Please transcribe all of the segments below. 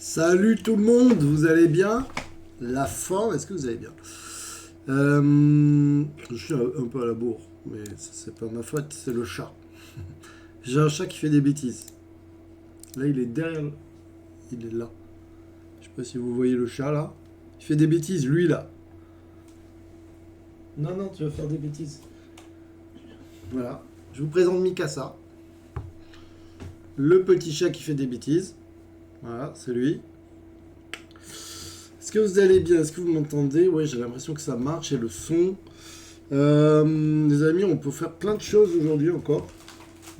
Salut tout le monde, vous allez bien? La forme, est-ce que vous allez bien? Je suis un peu à la bourre, mais c'est pas ma faute, c'est le chat. J'ai un chat qui fait des bêtises. Là, il est derrière, il est là. Je sais pas si vous voyez le chat là. Il fait des bêtises, lui là. Non, non, tu vas faire des bêtises. Voilà. Je vous présente Mikasa, le petit chat qui fait des bêtises. Voilà, c'est lui. Est-ce que vous allez bien? Est-ce que vous m'entendez? Ouais, j'ai l'impression que ça marche et le son. Les amis, on peut faire plein de choses aujourd'hui encore.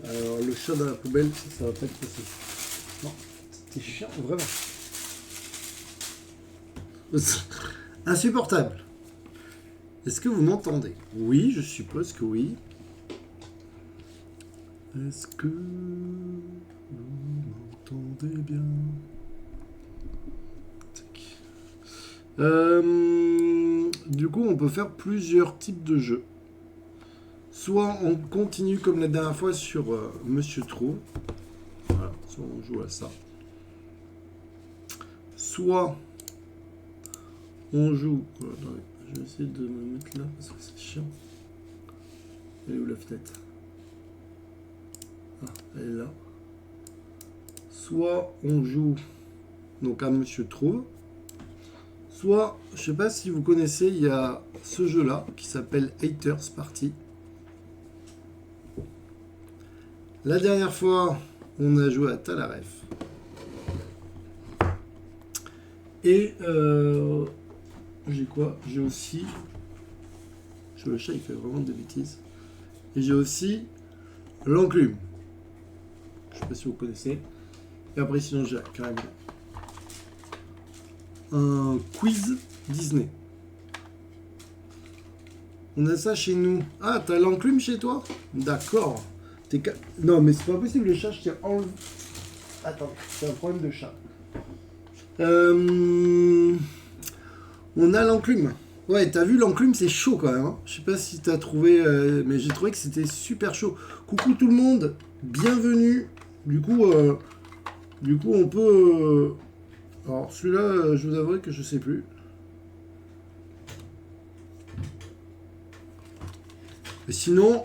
Alors, le chat dans la poubelle, ça va pas être possible. Non, c'était chiant, vraiment. Insupportable. Est-ce que vous m'entendez? Oui, je suppose que oui. Est-ce que vous m'entendez bien? Du coup, on peut faire plusieurs types de jeux. Soit on continue comme la dernière fois sur Monsieur Trou. Voilà, soit on joue à ça. Soit on joue. Attendez, je vais essayer de me mettre là parce que c'est chiant. Elle est où la fenêtre? Ah, elle est là. Soit on joue donc à Monsieur Trou. Soit, je sais pas si vous connaissez, il y a ce jeu-là qui s'appelle Haters Party. La dernière fois, on a joué à Talaref. Et j'ai quoi? J'ai aussi... Le chat, il fait vraiment des bêtises. Et j'ai aussi l'enclume. Je sais pas si vous connaissez. Et après, sinon, j'ai carrément un quiz Disney. On a ça chez nous. Ah, t'as l'enclume chez toi? D'accord. Non, mais c'est pas possible, le chat, je t'ai enlevé. Attends, c'est un problème de chat. On a l'enclume. Ouais, t'as vu, l'enclume, c'est chaud quand même. Hein. Je sais pas si t'as trouvé, mais j'ai trouvé que c'était super chaud. Coucou tout le monde, bienvenue. Du coup, on peut. Alors, celui-là, je vous avouerai que je sais plus. Et sinon,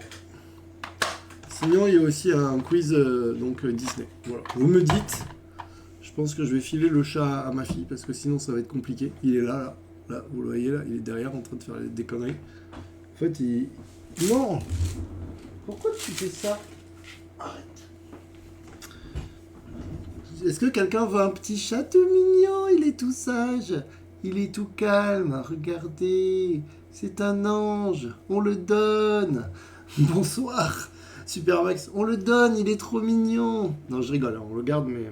il y a aussi un quiz Disney. Voilà. Vous me dites. Je pense que je vais filer le chat à ma fille parce que sinon ça va être compliqué. Il est là, là. Là, vous le voyez là, il est derrière en train de faire des conneries. En fait, il... Non! Pourquoi tu fais ça? Arrête. Est-ce que quelqu'un veut un petit chat tout mignon? Il est tout sage. Il est tout calme. Regardez. C'est un ange. On le donne. Bonsoir. Super Max. On le donne. Il est trop mignon. Non, je rigole. On le garde, mais...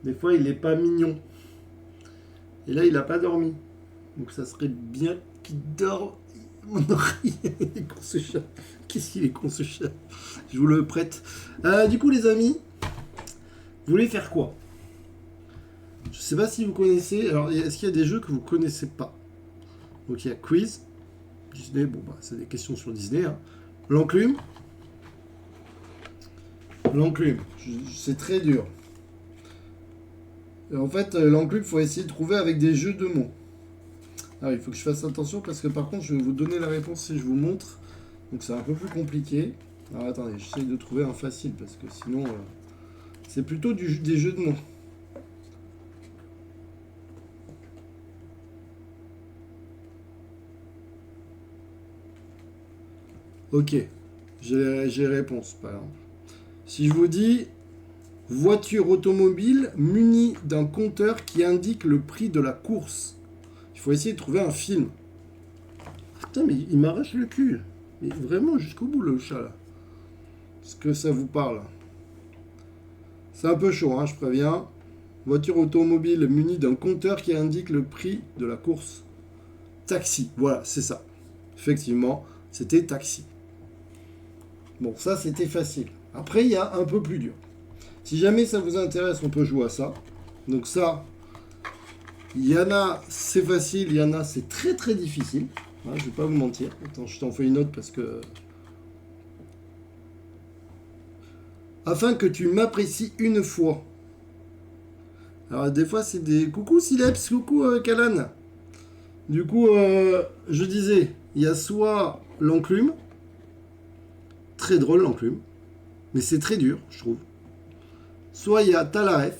Des fois, il est pas mignon. Et là, il a pas dormi. Donc ça serait bien qu'il dorme. Mon oreille, il est con ce chat. Qu'est-ce qu'il est con ce chat? Je vous le prête. Du coup, les amis, vous voulez faire quoi? Je sais pas si vous connaissez. Alors, est-ce qu'il y a des jeux que vous connaissez pas? Donc, il y a Quiz. Disney, bon, bah, c'est des questions sur Disney. Hein. L'enclume. L'enclume. C'est très dur. En fait, l'enclume, il faut essayer de trouver avec des jeux de mots. Ah, il faut que je fasse attention parce que par contre, je vais vous donner la réponse si je vous montre. Donc c'est un peu plus compliqué. Alors attendez, j'essaie de trouver un facile parce que sinon, c'est plutôt des jeux de mots. Ok, j'ai réponse par exemple. Si je vous dis voiture automobile munie d'un compteur qui indique le prix de la course, il faut essayer de trouver un film. Putain, mais il m'arrache le cul. Mais vraiment jusqu'au bout le chat là. Est-ce que ça vous parle? C'est un peu chaud, hein, je préviens. Voiture automobile munie d'un compteur qui indique le prix de la course. Taxi, voilà, c'est ça. Effectivement, c'était taxi. Bon, ça c'était facile. Après, il y a un peu plus dur. Si jamais ça vous intéresse, on peut jouer à ça. Donc ça, il y en a, c'est facile, il y en a, c'est très très difficile. Hein, je vais pas vous mentir. Attends, je t'en fais une note parce que... Afin que tu m'apprécies une fois, Alors des fois c'est des... Coucou Sileps, coucou Kalan. Du coup, je disais, il y a soit l'enclume, très drôle l'enclume, mais c'est très dur, je trouve. Soit il y a Talaref,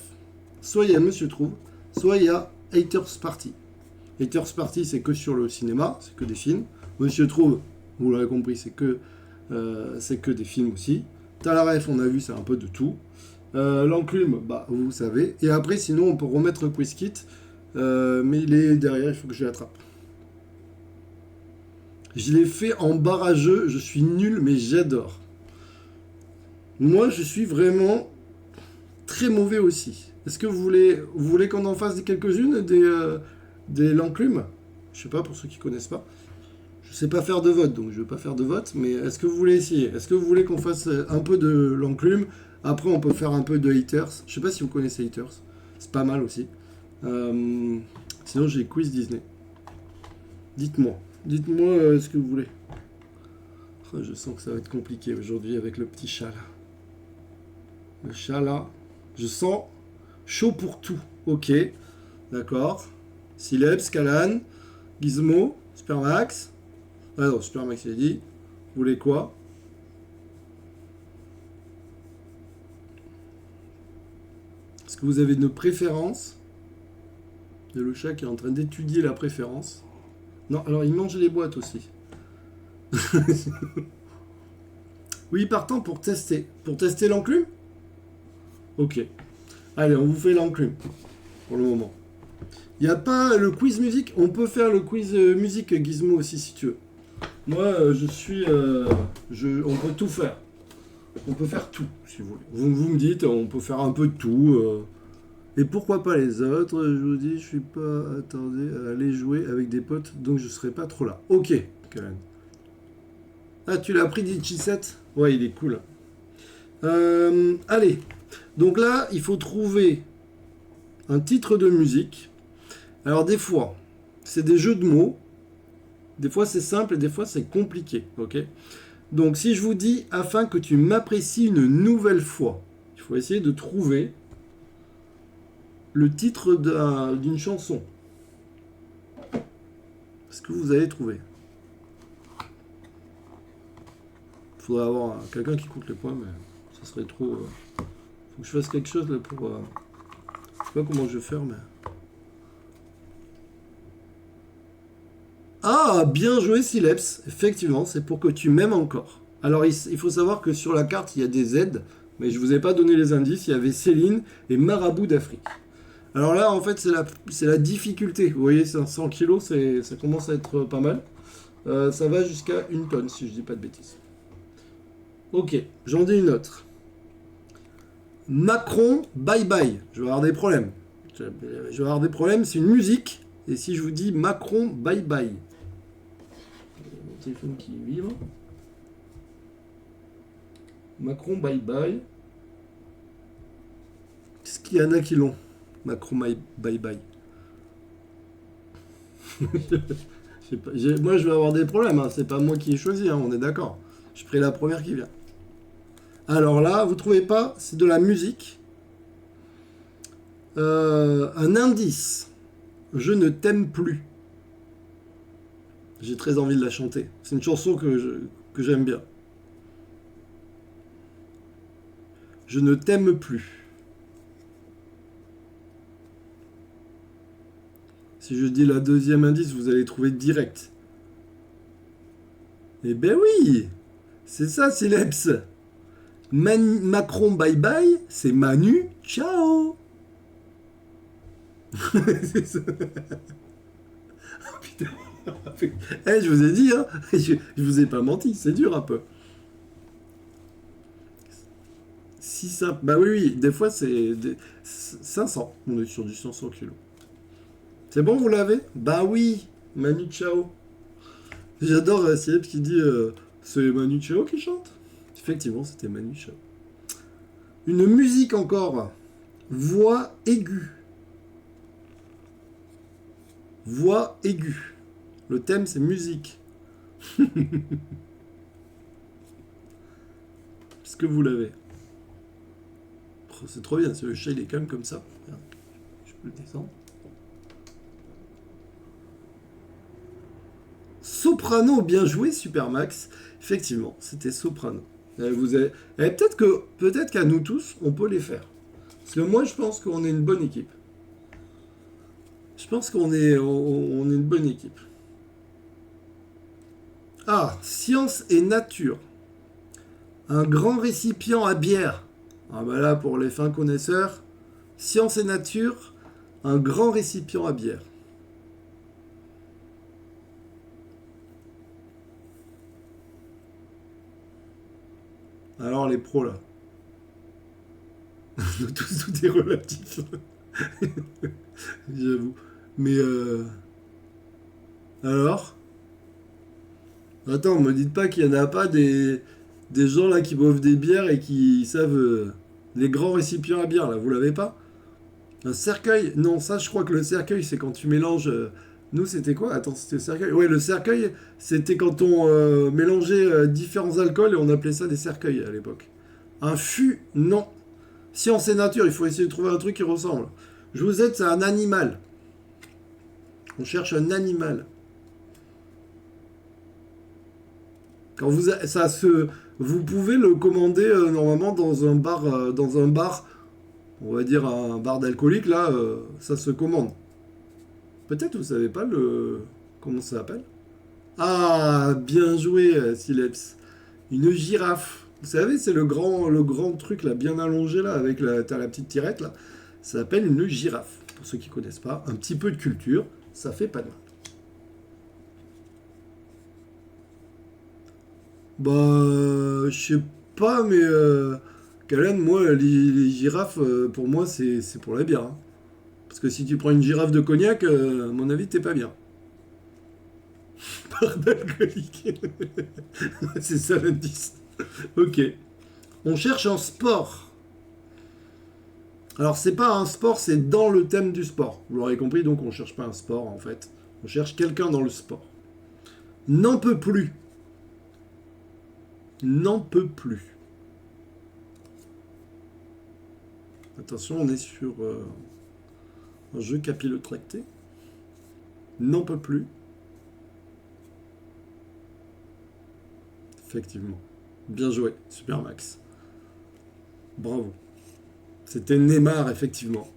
soit il y a Monsieur Trouve, soit il y a Haters Party. Haters Party, c'est que sur le cinéma, c'est que des films. Monsieur Trouve, vous l'avez compris, c'est que des films aussi. Talaref, on a vu, c'est un peu de tout. L'enclume, bah, vous savez. Et après, sinon, on peut remettre Quizkit, mais il est derrière, il faut que je l'attrape. Je l'ai fait en barrageux, je suis nul, mais j'adore. Moi, je suis vraiment très mauvais aussi. Est-ce que vous voulez qu'on en fasse quelques-unes des l'enclume? Je sais pas, pour ceux qui connaissent pas. Je sais pas faire de vote, donc je vais pas faire de vote, mais est-ce que vous voulez essayer? Est-ce que vous voulez qu'on fasse un peu de l'enclume? Après, on peut faire un peu de haters. Je sais pas si vous connaissez haters. C'est pas mal aussi. Euh, Sinon, j'ai quiz Disney. Dites-moi. Dites-moi ce que vous voulez. Oh, je sens que ça va être compliqué aujourd'hui avec le petit chat là. Le chat là. Je sens chaud pour tout. Ok. D'accord. Sileps, Kalan, Gizmo, Supermax. Ah non, Supermax il a dit. Vous voulez quoi? Est-ce que vous avez une préférence? Il y a le chat qui est en train d'étudier la préférence. Non, alors il mange les boîtes aussi. Oui, partant pour tester. Pour tester l'enclume? Ok. Allez, on vous fait l'enclume. Pour le moment. Il n'y a pas le quiz musique? On peut faire le quiz musique Gizmo aussi si tu veux. Moi, je suis... on peut tout faire. On peut faire tout, si vous voulez. Vous me dites, on peut faire un peu de tout. Et pourquoi pas les autres? Je vous dis, je suis pas... Attendez, à aller jouer avec des potes, donc je serai pas trop là. Ok, quand même. Ah, tu l'as pris d'Itchy7? Ouais, il est cool. Allez. Donc là, il faut trouver un titre de musique. Alors des fois, c'est des jeux de mots. Des fois, c'est simple et des fois, c'est compliqué. Ok. Donc si je vous dis, afin que tu m'apprécies une nouvelle fois, il faut essayer de trouver le titre d'une chanson. Est-ce que vous allez trouver? Il faudrait avoir quelqu'un qui compte les points, mais ça serait trop... faut que je fasse quelque chose là pour... je sais pas comment je vais faire, mais... Ah, bien joué Sileps. Effectivement, c'est pour que tu m'aimes encore. Alors il faut savoir que sur la carte, il y a des aides, mais je vous ai pas donné les indices. Il y avait Céline et Marabout d'Afrique. Alors là, en fait, c'est la difficulté. Vous voyez, 100 kilos, ça commence à être pas mal. Ça va jusqu'à 1 tonne, si je dis pas de bêtises. Ok, j'en dis une autre. Macron, bye bye. Je vais avoir des problèmes. Je vais avoir des problèmes, c'est une musique. Et si je vous dis Macron, bye bye. Mon téléphone qui vibre. Macron, bye bye. Est-ce qu'il y en a qui l'ont? Macron, bye bye. Moi, je vais avoir des problèmes. Hein. C'est pas moi qui ai choisi, hein. On est d'accord. Je pris la première qui vient. Alors là, vous trouvez pas? C'est de la musique. Un indice. Je ne t'aime plus. J'ai très envie de la chanter. C'est une chanson que j'aime bien. Je ne t'aime plus. Si je dis la deuxième indice, vous allez trouver direct. Eh ben oui, c'est ça, Sileps. Macron bye bye, c'est Manu ciao. C'est ça. Oh, putain. Eh, je vous ai dit, hein. Je vous ai pas menti, c'est dur un peu. Si simple. Bah oui, oui, des fois c'est 500. On est sur du 500 kilos. C'est bon, vous l'avez? Bah oui, Manu Chao. J'adore Sileps qui dit c'est Manu Chao qui chante. Effectivement, c'était Manu Chao. Une musique encore. Voix aiguë. Voix aiguë. Le thème, c'est musique. Est-ce que vous l'avez? Oh, c'est trop bien, c'est le chat, il est calme comme ça. peux le descendre. Soprano, bien joué, Supermax. Effectivement, c'était Soprano. Peut-être qu'à nous tous, on peut les faire. Parce que moi, je pense qu'on est une bonne équipe. Je pense on est une bonne équipe. Ah, science et nature. Un grand récipient à bière. Ah bah là, pour les fins connaisseurs, science et nature, un grand récipient à bière. Alors les pros là. Tout est relatif. J'avoue. Mais alors attends, me dites pas qu'il y en a pas des gens là qui boivent des bières et qui savent les grands récipients à bière là, vous l'avez pas? Un cercueil? Non, ça je crois que le cercueil c'est quand tu mélanges. Nous c'était quoi? Attends, c'était le cercueil. Ouais, le cercueil c'était quand on mélangeait différents alcools et on appelait ça des cercueils à l'époque. Un fût? Non. Science et nature, il faut essayer de trouver un truc qui ressemble. Je vous aide, c'est un animal. On cherche un animal. Quand vous, ça se, vous pouvez le commander normalement dans un bar, on va dire un bar d'alcoolique là, ça se commande. Peut-être vous savez pas le, comment ça s'appelle? Ah, bien joué, Sileps. Une girafe. Vous savez, c'est le grand truc là, bien allongé là, avec t'as la petite tirette là. Ça s'appelle une girafe. Pour ceux qui connaissent pas, un petit peu de culture, ça fait pas de mal. Bah, je sais pas, mais Kalen, moi, les girafes, pour moi, c'est pour la bière, hein. Parce que si tu prends une girafe de cognac, à mon avis, t'es pas bien. Par d'alcoolique. C'est ça l'indice. Ok. On cherche un sport. Alors, c'est pas un sport, c'est dans le thème du sport. Vous l'aurez compris, donc on cherche pas un sport, en fait. On cherche quelqu'un dans le sport. N'en peut plus. N'en peut plus. Attention, on est sur un jeu capillotracté. N'en peut plus. Effectivement. Bien joué, Supermax. Bravo. C'était Neymar, effectivement.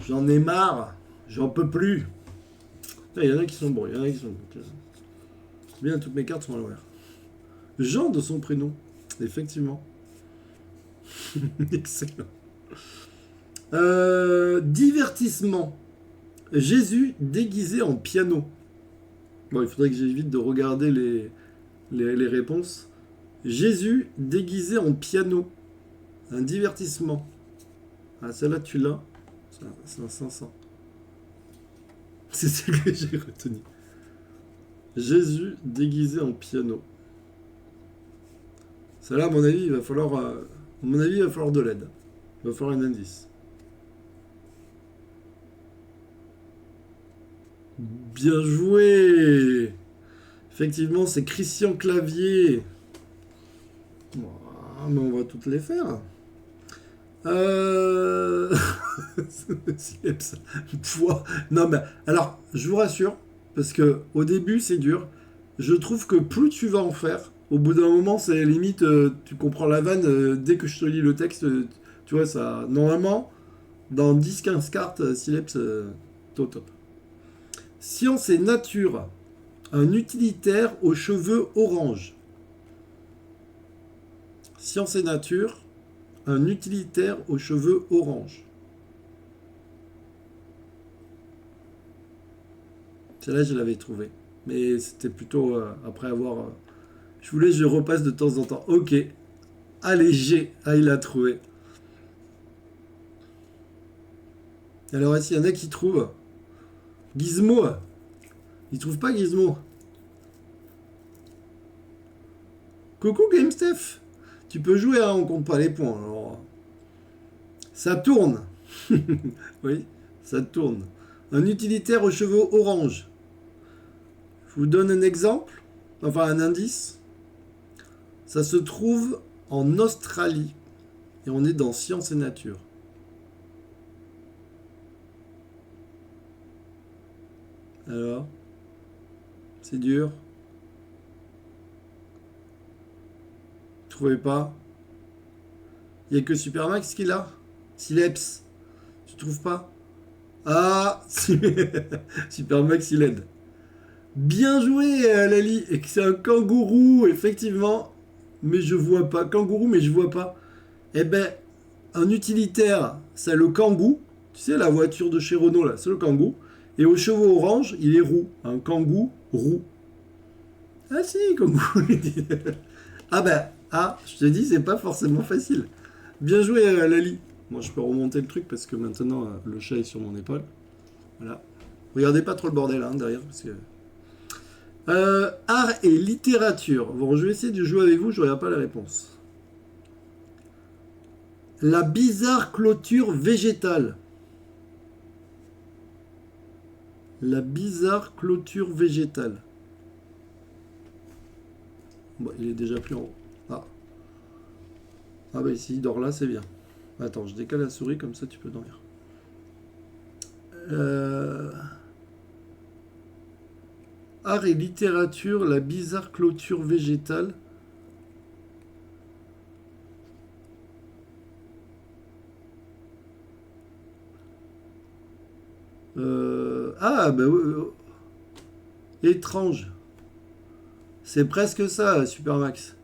J'en ai marre. J'en peux plus. Il y en a qui sont bons, il y en a qui sont bons. Bien, toutes mes cartes sont à l'envers. Jean de son prénom. Effectivement. Excellent. Divertissement. Jésus déguisé en piano. Bon, il faudrait que j'évite de regarder les réponses. Jésus déguisé en piano. Un divertissement. Ah, celle-là, tu l'as. C'est un 500. C'est celle que j'ai retenue. Jésus déguisé en piano. Celle-là, à mon avis, il va falloir de l'aide. Il va falloir un indice. Bien joué. Effectivement, c'est Christian Clavier. Ah, mais on va toutes les faire. Non, mais alors, je vous rassure, parce que au début, c'est dur. Je trouve que plus tu vas en faire, au bout d'un moment, c'est limite, tu comprends la vanne, dès que je te lis le texte, tu vois, ça. Normalement, dans 10-15 cartes, Sileps, top top. Science et nature. Un utilitaire aux cheveux orange. Science et nature. Un utilitaire aux cheveux orange. Celle-là, je l'avais trouvée. Mais c'était plutôt après avoir... je repasse de temps en temps. Ok. Allez, G. Ah, il a trouvé. Alors, est-ce qu'il y en a qui trouvent Gizmo. Il trouve pas Gizmo. Coucou GameStef. Tu peux jouer, hein, on compte pas les points. Alors, ça tourne. Oui, ça tourne. Un utilitaire aux cheveux orange. Je vous donne un exemple, enfin un indice. Ça se trouve en Australie. Et on est dans Science et Nature. Alors, c'est dur. Trouvez pas. Il n'y a que Supermax qui l'a. Sileps. Tu trouves pas? Ah, Supermax il aide. Bien joué, Lali. Et que c'est un kangourou, effectivement. Mais je vois pas. Kangourou, mais je vois pas. Eh ben, un utilitaire, c'est le Kangoo. Tu sais, la voiture de chez Renault, là, c'est le Kangoo. Et aux chevaux orange, il est roux. Un Kangoo roux. Ah si, Kangoo. Ah ben, je te dis, c'est pas forcément facile. Bien joué, Lali. Moi, je peux remonter le truc parce que maintenant, le chat est sur mon épaule. Voilà. Regardez pas trop le bordel hein, derrière. Parce que... art et littérature. Bon, je vais essayer de jouer avec vous, je regarde pas la réponse. La bizarre clôture végétale. La bizarre clôture végétale. Bon, il est déjà plus en haut. Ah. Ah bah ici, il dort là, c'est bien. Attends, je décale la souris, comme ça tu peux dormir. Art et littérature, la bizarre clôture végétale. Ah, bah étrange. C'est presque ça, Supermax.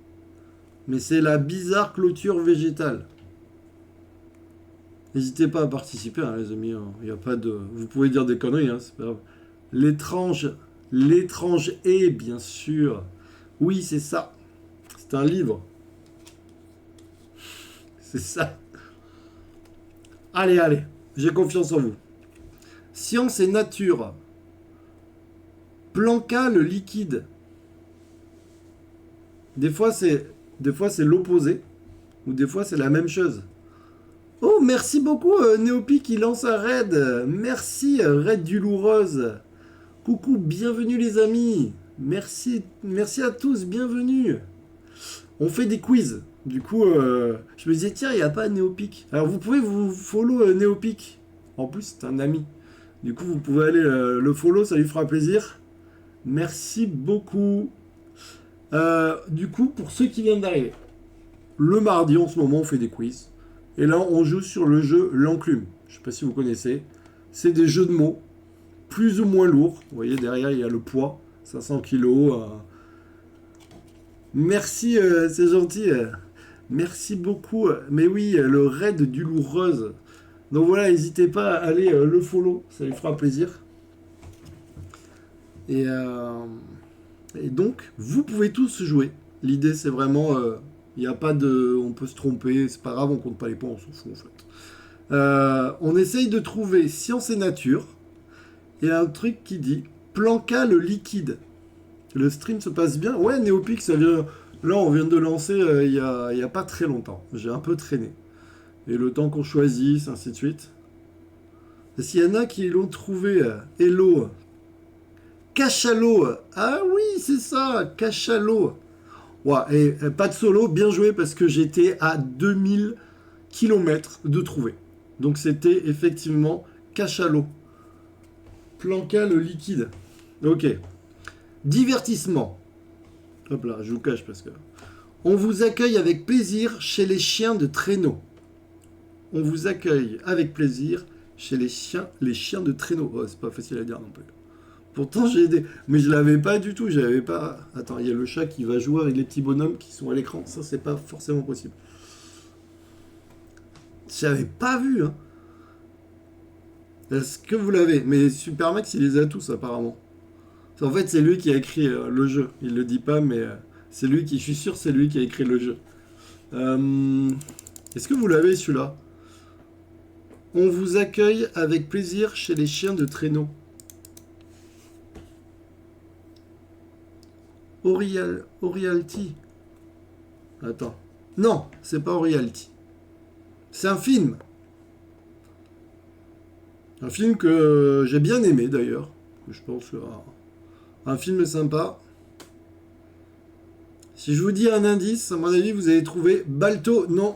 Mais c'est la bizarre clôture végétale. N'hésitez pas à participer, hein, les amis. Il y a pas de... Vous pouvez dire des conneries, hein, c'est pas grave. L'étrange est, bien sûr. Oui, c'est ça. C'est un livre. C'est ça. Allez, allez. J'ai confiance en vous. Science et nature. Planca le liquide. Des fois, c'est l'opposé. Ou des fois, c'est la même chose. Oh, merci beaucoup, Néopi qui lance un raid. Merci, raid du Loureuse. Coucou, bienvenue les amis. Merci à tous, bienvenue. On fait des quiz. Du coup, je me disais, tiens, il n'y a pas Néopic. Alors, vous pouvez vous follow Néopic. En plus, c'est un ami. Du coup, vous pouvez aller le follow, ça lui fera plaisir. Merci beaucoup. Du coup, pour ceux qui viennent d'arriver, le mardi, en ce moment, on fait des quiz. Et là, on joue sur le jeu L'Enclume. Je ne sais pas si vous connaissez. C'est des jeux de mots, plus ou moins lourds. Vous voyez, derrière, il y a le poids, 500 kilos. Merci, c'est gentil. Merci beaucoup. Mais oui, le raid du Loureuse. Donc voilà, n'hésitez pas à aller le follow, ça lui fera plaisir. Et donc, vous pouvez tous jouer. L'idée, c'est vraiment... il n'y a pas de... On peut se tromper, c'est pas grave, on compte pas les points, on s'en fout en fait. On essaye de trouver science et nature. Et un truc qui dit Planca le liquide. Le stream se passe bien. Ouais, Néopic, ça vient... Là, on vient de lancer il y a pas très longtemps. J'ai un peu traîné. Et le temps qu'on choisisse, ainsi de suite. S'il y en a qui l'ont trouvé, hello. Cachalot. Ah oui, c'est ça, Cachalot. Ouais, et pas de solo, bien joué parce que j'étais à 2000 km de trouver. Donc c'était effectivement Cachalot. Planca le liquide. Ok. Divertissement. Hop là, je vous cache parce que... On vous accueille avec plaisir chez les chiens de traîneau. On vous accueille avec plaisir chez les chiens de traîneau. Oh, c'est pas facile à dire non plus. Pourtant, j'ai aidé. Mais je l'avais pas du tout. J'avais pas... Attends, il y a le chat qui va jouer avec les petits bonhommes qui sont à l'écran. Ça, c'est pas forcément possible. J'avais pas vu, hein. Est-ce que vous l'avez? Mais Supermax, il les a tous, apparemment. En fait, c'est lui qui a écrit le jeu. Il le dit pas, mais c'est lui qui... Je suis sûr, c'est lui qui a écrit le jeu. Est-ce que vous l'avez, celui-là? On vous accueille avec plaisir chez les chiens de traîneau. Orialty. Attends. Non, c'est pas Orialty. C'est un film. Un film que j'ai bien aimé d'ailleurs. Je pense que un film sympa. Si je vous dis un indice, à mon avis, vous allez trouver Balto. Non.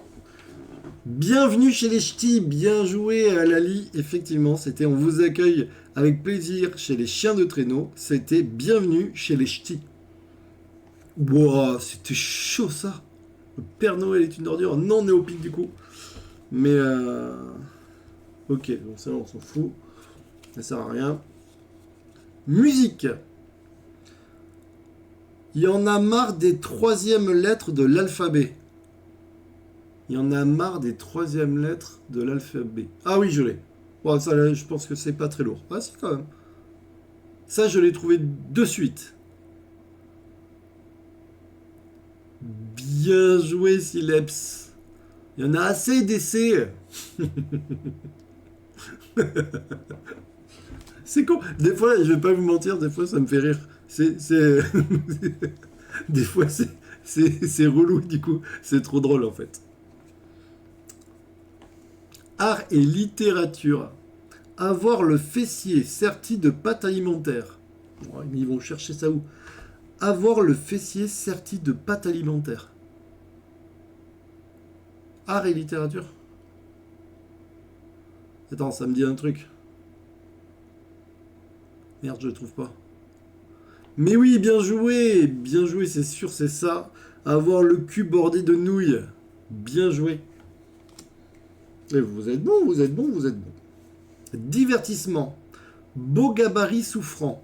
Bienvenue chez les ch'tis, bien joué à Lali. Effectivement, c'était on vous accueille avec plaisir chez les chiens de traîneau. C'était bienvenue chez les ch'tis. Wow, c'était chaud ça. Le Père Noël est une ordure non néophyte du coup. Mais ok, donc ça on s'en fout. Ça sert à rien. Musique. Il y en a marre des troisièmes lettres de l'alphabet. Il y en a marre des troisièmes lettres de l'alphabet. Ah oui, je l'ai. Bon, ça, là, je pense que c'est pas très lourd. Ah, si, quand même. Ça, je l'ai trouvé de suite. Bien joué, Sileps. Il y en a assez d'essais. C'est con. Des fois, je vais pas vous mentir, des fois, ça me fait rire. Des fois, c'est relou, du coup. C'est trop drôle, en fait. Art et littérature. Avoir le fessier serti de pâte alimentaire. Ouais, mais ils vont chercher ça où? Avoir le fessier serti de pâte alimentaire. Art et littérature. Attends, ça me dit un truc. Merde, je le trouve pas. Mais oui, bien joué, c'est sûr, c'est ça. Avoir le cul bordé de nouilles. Bien joué. Et vous êtes bon, vous êtes bon, vous êtes bon. Divertissement. Beau gabarit souffrant.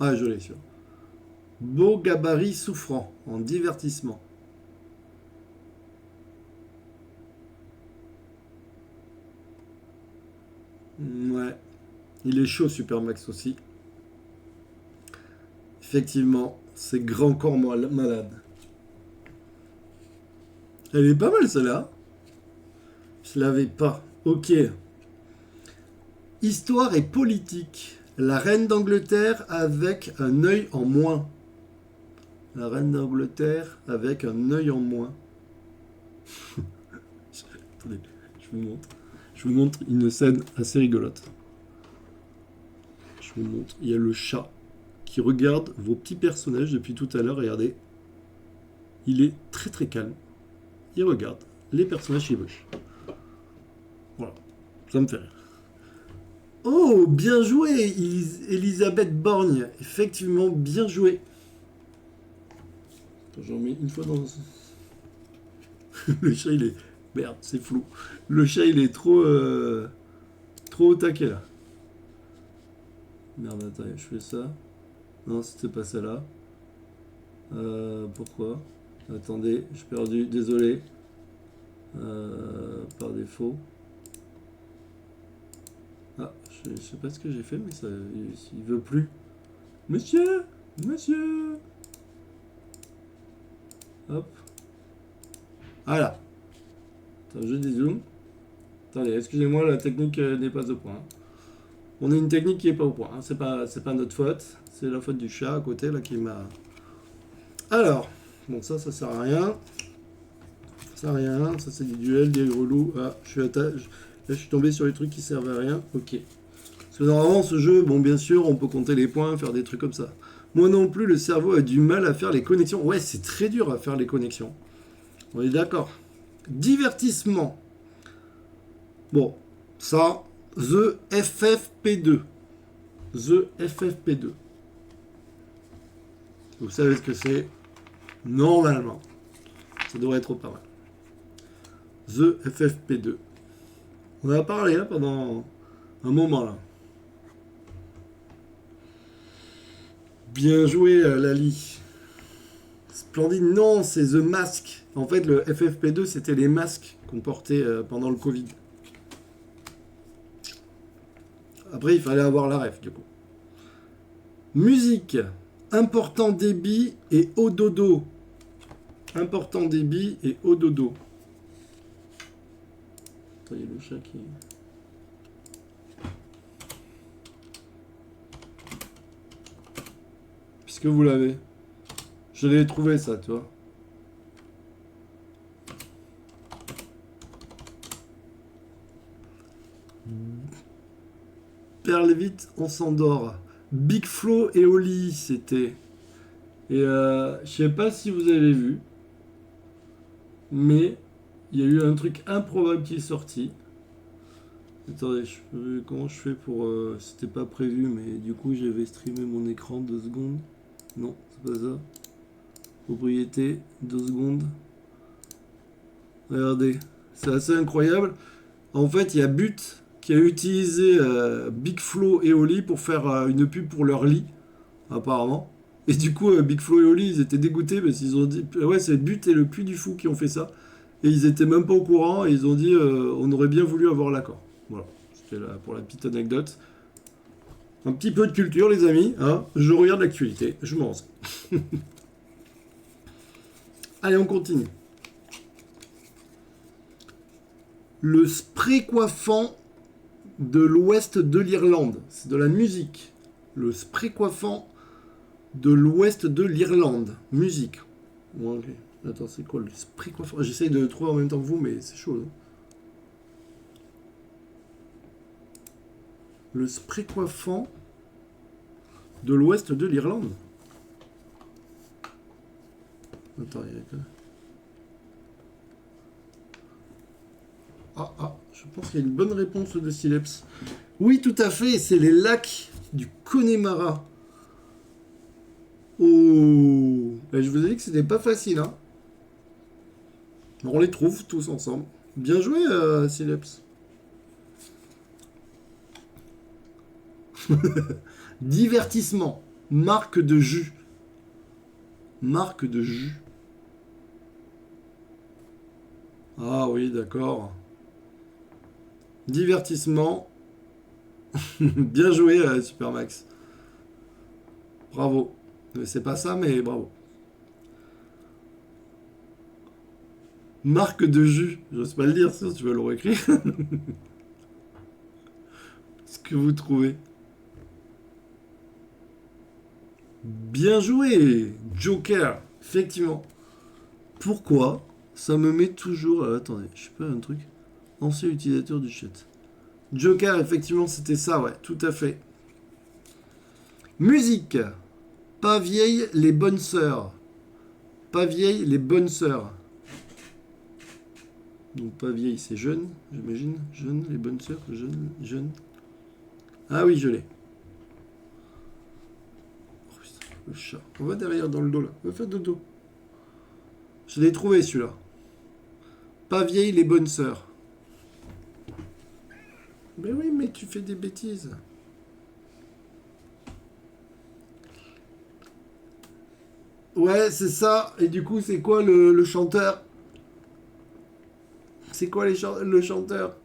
Ah, je l'ai sûr. Beau gabarit souffrant en divertissement. Ouais. Il est chaud, Supermax aussi. Effectivement, c'est grand corps malade. Elle est pas mal celle-là. Je l'avais pas. Ok. Histoire et politique. La reine d'Angleterre avec un œil en moins. La reine d'Angleterre avec un œil en moins. Attendez, je vous montre. Je vous montre une scène assez rigolote. Je vous montre. Il y a le chat qui regarde vos petits personnages depuis tout à l'heure. Regardez. Il est très très calme. Il regarde les personnages qui bougent. Voilà. Ça me fait rire. Oh, bien joué, Elisabeth Borgne. Effectivement, bien joué. J'en mets une fois dans... Le chat, il est... Merde, c'est flou. Le chat, il est trop... Trop au taquet, là. Merde, attends, je fais ça. Non, c'était pas ça, là. Pourquoi? Attendez, j'ai perdu. Désolé. Par défaut. Ah, je sais pas ce que j'ai fait, mais ça, il veut plus. Monsieur! Monsieur! Hop. Voilà. Attends, je dézoome. Attendez, excusez-moi, la technique n'est pas au point. On a une technique qui est pas au point. Hein. C'est pas notre faute. C'est la faute du chat à côté, là, qui m'a... Alors. Bon, ça sert à rien. Ça sert à rien. Ça, c'est du duel, des relous. Ah, là, je suis tombé sur les trucs qui servent à rien. Ok. Parce que normalement, ce jeu, bon, bien sûr, on peut compter les points, faire des trucs comme ça. Moi non plus, le cerveau a du mal à faire les connexions. Ouais, c'est très dur à faire les connexions. On est d'accord. Divertissement. Bon, ça, The FFP2. The FFP2. Vous savez ce que c'est? Normalement. Ça devrait être pas mal. The FFP2. On en a parlé hein, pendant un moment là. Bien joué, Lali. Splendide. Non, c'est The Mask. En fait, le FFP2, c'était les masques qu'on portait pendant le Covid. Après, il fallait avoir la ref, du coup. Musique. Important débit et haut dodo. Important débit et haut dodo. Il y a le chat qui... Puisque vous l'avez. Je l'ai trouvé ça, tu vois. Perle vite, on s'endort. Big Flo et Oli, c'était. Et je sais pas si vous avez vu, mais Il y a eu un truc improbable qui est sorti. Attendez, comment je fais pour... C'était pas prévu, mais du coup j'avais streamé mon écran 2 secondes. Non, c'est pas ça. Propriété, 2 secondes. Regardez, c'est assez incroyable. En fait, il y a But qui a utilisé Big Flo et Oli pour faire une pub pour leur lit, apparemment. Et du coup, Big Flo et Oli, ils étaient dégoûtés parce qu'ils ont dit, ouais, c'est But et le Puy du Fou qui ont fait ça. Et ils étaient même pas au courant et ils ont dit, on aurait bien voulu avoir l'accord. Voilà, c'était là pour la petite anecdote. Un petit peu de culture, les amis. Hein, je regarde l'actualité, je m'en renseigne. Allez, on continue. Le spray coiffant de l'ouest de l'Irlande. C'est de la musique. Le spray coiffant de l'ouest de l'Irlande. Musique. Bon, ok. Attends, c'est quoi le spray coiffant? J'essaye de le trouver en même temps que vous, mais c'est chaud. Hein. Le spray coiffant de l'ouest de l'Irlande. Attends, il y a quoi? Je pense qu'il y a une bonne réponse de Sileps. Oui, tout à fait, c'est les lacs du Connemara. Oh, je vous ai dit que c'était pas facile, hein. On les trouve tous ensemble. Bien joué, Sileps. Divertissement. Marque de jus. Marque de jus. Ah oui, d'accord. Divertissement. Bien joué, Supermax. Bravo. C'est pas ça, mais bravo. Marque de jus. J'ose pas le dire, si tu veux le réécrire. Ce que vous trouvez. Bien joué, Joker. Effectivement. Pourquoi ça me met toujours... attendez, je sais pas un truc. Ancien utilisateur du chat. Joker, effectivement, c'était ça, ouais, tout à fait. Musique. Pas vieilles les bonnes sœurs. Pas vieilles les bonnes sœurs. Donc pas vieille, c'est jeune, j'imagine. Jeune, les bonnes sœurs, jeune, jeune. Ah oui, je l'ai. Oh, putain, le chat. On va derrière dans le dos là. On va faire dodo. Je l'ai trouvé celui-là. Pas vieille les bonnes sœurs. Mais oui, mais tu fais des bêtises. Ouais, c'est ça. Et du coup, c'est quoi le chanteur? C'est quoi le chanteur?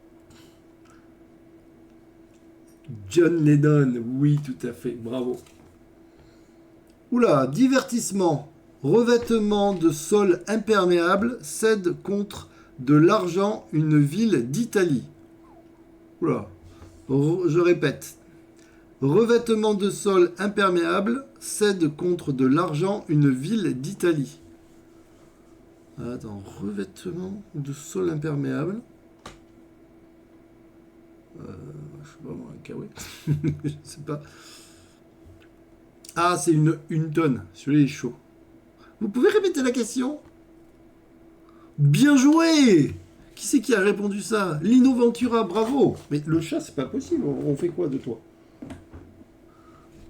John Lennon. Oui, tout à fait. Bravo. Oula, divertissement. Revêtement de sol imperméable cède contre de l'argent une ville d'Italie. Oula. Je répète. Revêtement de sol imperméable cède contre de l'argent une ville d'Italie. Attends, revêtement de sol imperméable. Je sais pas moi, un kawaii. Je sais pas. Ah, c'est une tonne. Celui-là est chaud. Vous pouvez répéter la question? Bien joué! Qui c'est qui a répondu ça? Lino Ventura, bravo! Mais le chat, c'est pas possible. On fait quoi de toi?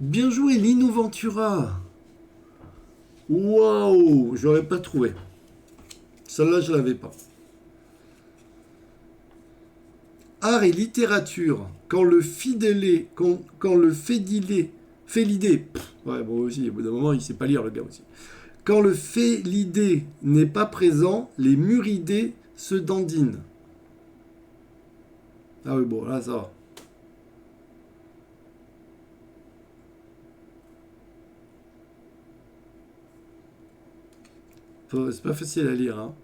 Bien joué, Lino Ventura! Waouh! J'aurais pas trouvé. Celle-là, je l'avais pas. Art et littérature. Quand le fidélé, quand le félidé. Ouais, bon aussi, au bout d'un moment, il sait pas lire le gars aussi. Quand le félidé n'est pas présent, les muridés se dandinent. Ah oui, bon, là, ça va. C'est pas facile à lire, hein.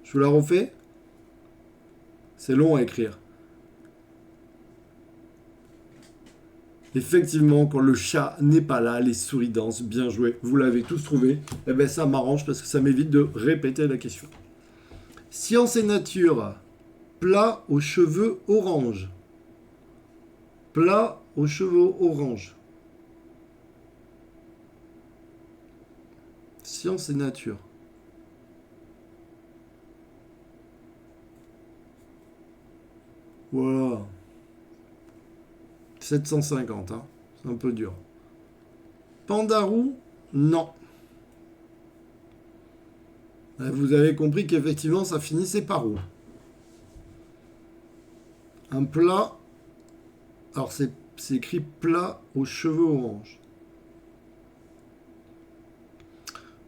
Je vous la refais? C'est long à écrire. Effectivement, quand le chat n'est pas là, les souris dansent. Bien joué. Vous l'avez tous trouvé. Eh bien, ça m'arrange parce que ça m'évite de répéter la question. Science et nature. Plat aux cheveux orange. Plat aux cheveux orange. Science et nature. Voilà. 750, hein. C'est un peu dur. Pandarou, non. Vous avez compris qu'effectivement, ça finissait par où? Un plat. Alors, c'est écrit plat aux cheveux orange.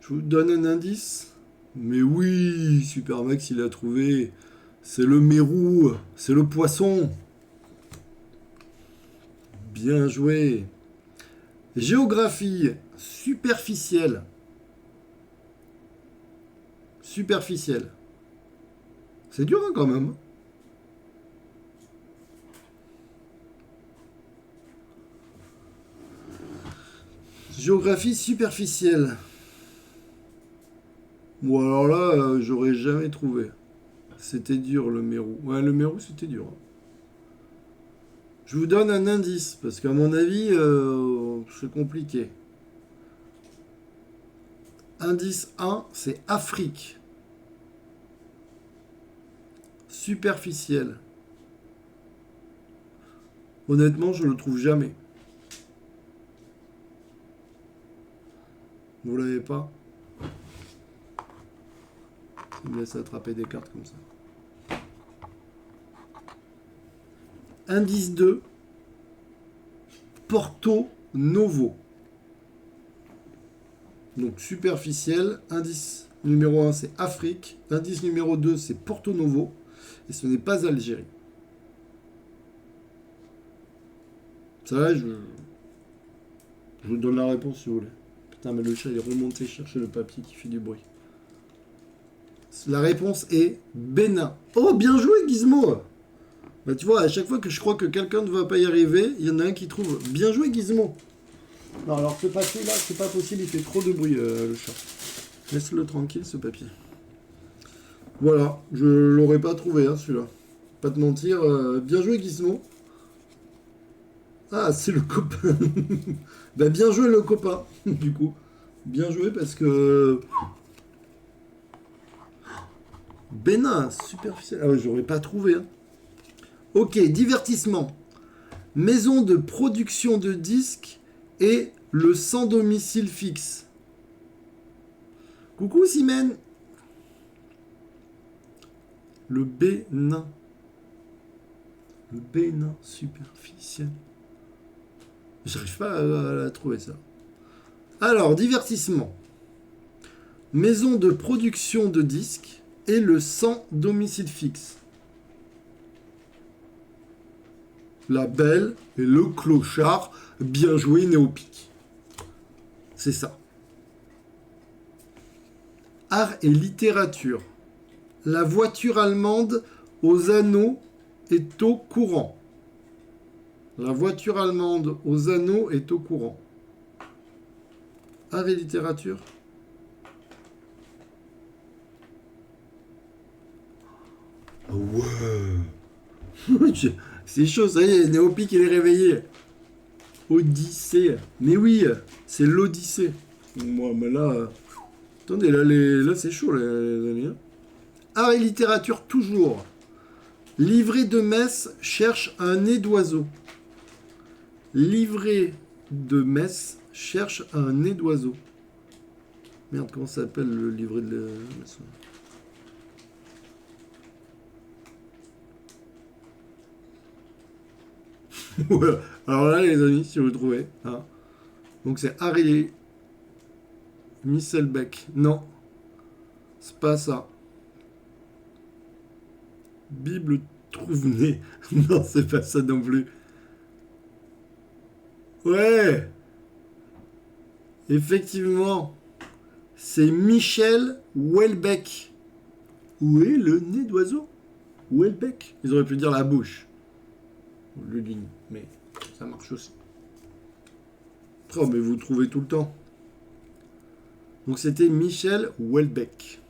Je vous donne un indice. Mais oui, Supermax, il a trouvé. C'est le mérou. C'est le poisson. Bien joué. Géographie superficielle. Superficielle. C'est dur hein, quand même. Géographie superficielle. Bon alors là, j'aurais jamais trouvé. C'était dur le Mérou. Ouais, le Mérou c'était dur. Je vous donne un indice, parce qu'à mon avis, c'est compliqué. Indice 1, c'est Afrique. Superficielle. Honnêtement, je le trouve jamais. Vous l'avez pas? Il me laisse attraper des cartes comme ça. Indice 2, Porto Novo. Donc superficiel. Indice numéro 1, c'est Afrique. Indice numéro 2, c'est Porto Novo. Et ce n'est pas Algérie. Ça va, je vous donne la réponse si vous voulez. Putain, mais le chat il est remonté chercher le papier qui fait du bruit. La réponse est Bénin. Oh, bien joué, Gizmo. Bah, tu vois, à chaque fois que je crois que quelqu'un ne va pas y arriver, il y en a un qui trouve. Bien joué, Gizmo. Non, alors ce papier-là, c'est pas possible, il fait trop de bruit, le chat. Laisse-le tranquille, ce papier. Voilà, je l'aurais pas trouvé, hein, celui-là. Pas te mentir. Bien joué, Gizmo. Ah, c'est le copain. Bah, bien joué, le copain, du coup. Bien joué, parce que... Bénin, superficiel. Ah ouais, j'aurais pas trouvé, hein. Ok, divertissement. Maison de production de disques et le sans domicile fixe. Coucou Simène. Le Bénin. Le Bénin superficiel. J'arrive pas à trouver ça. Alors, divertissement. Maison de production de disques et le sans domicile fixe. La Belle et le Clochard. Bien joué, Néopique. C'est ça. Art et littérature. La voiture allemande aux anneaux est au courant. La voiture allemande aux anneaux est au courant. Art et littérature. Ouais. C'est chaud, ça y est, Néopique il est réveillé. Odyssée. Mais oui, c'est l'Odyssée. Moi, mais là... Attendez, là c'est chaud, les amis. Art et littérature, toujours. Livret de messe cherche un nez d'oiseau. Livret de messe cherche un nez d'oiseau. Merde, comment ça s'appelle le livret de messe? Voilà. Alors là, les amis, si vous trouvez. Hein. Donc c'est Harry Misselbeck. Non, c'est pas ça. Bible trouve-nez. Non, c'est pas ça non plus. Ouais, effectivement, c'est Michel Houellebecq. Où est le nez d'oiseau? Houellebecq. Ils auraient pu dire la bouche. Le ligne, mais ça marche aussi. Oh, mais vous trouvez tout le temps. Donc c'était Michel Houellebecq.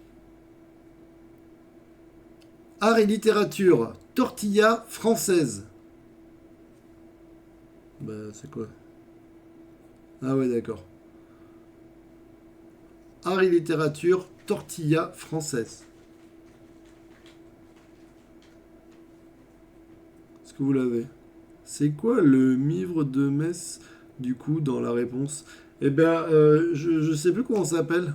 Art et littérature, tortilla française. Bah, c'est quoi? Ah ouais, d'accord. Art et littérature, tortilla française. que vous l'avez? C'est quoi le mivre de Metz, du coup, dans la réponse? Eh bien, je sais plus comment ça s'appelle.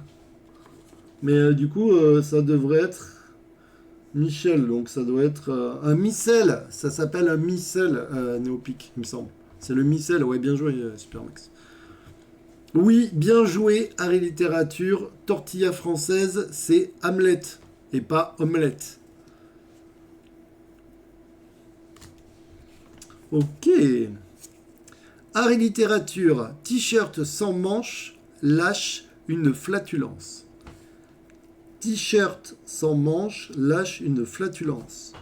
Mais du coup, ça devrait être Michel. Donc ça doit être un missel. Ça s'appelle un missel, Néopic, il me semble. C'est le missel. Ouais, bien joué, Supermax. Oui, bien joué, Harry Littérature. Tortilla française, c'est Hamlet. Et pas omelette. Ok. Art et littérature, t-shirt sans manches, lâche une flatulence. T-shirt sans manches, lâche une flatulence.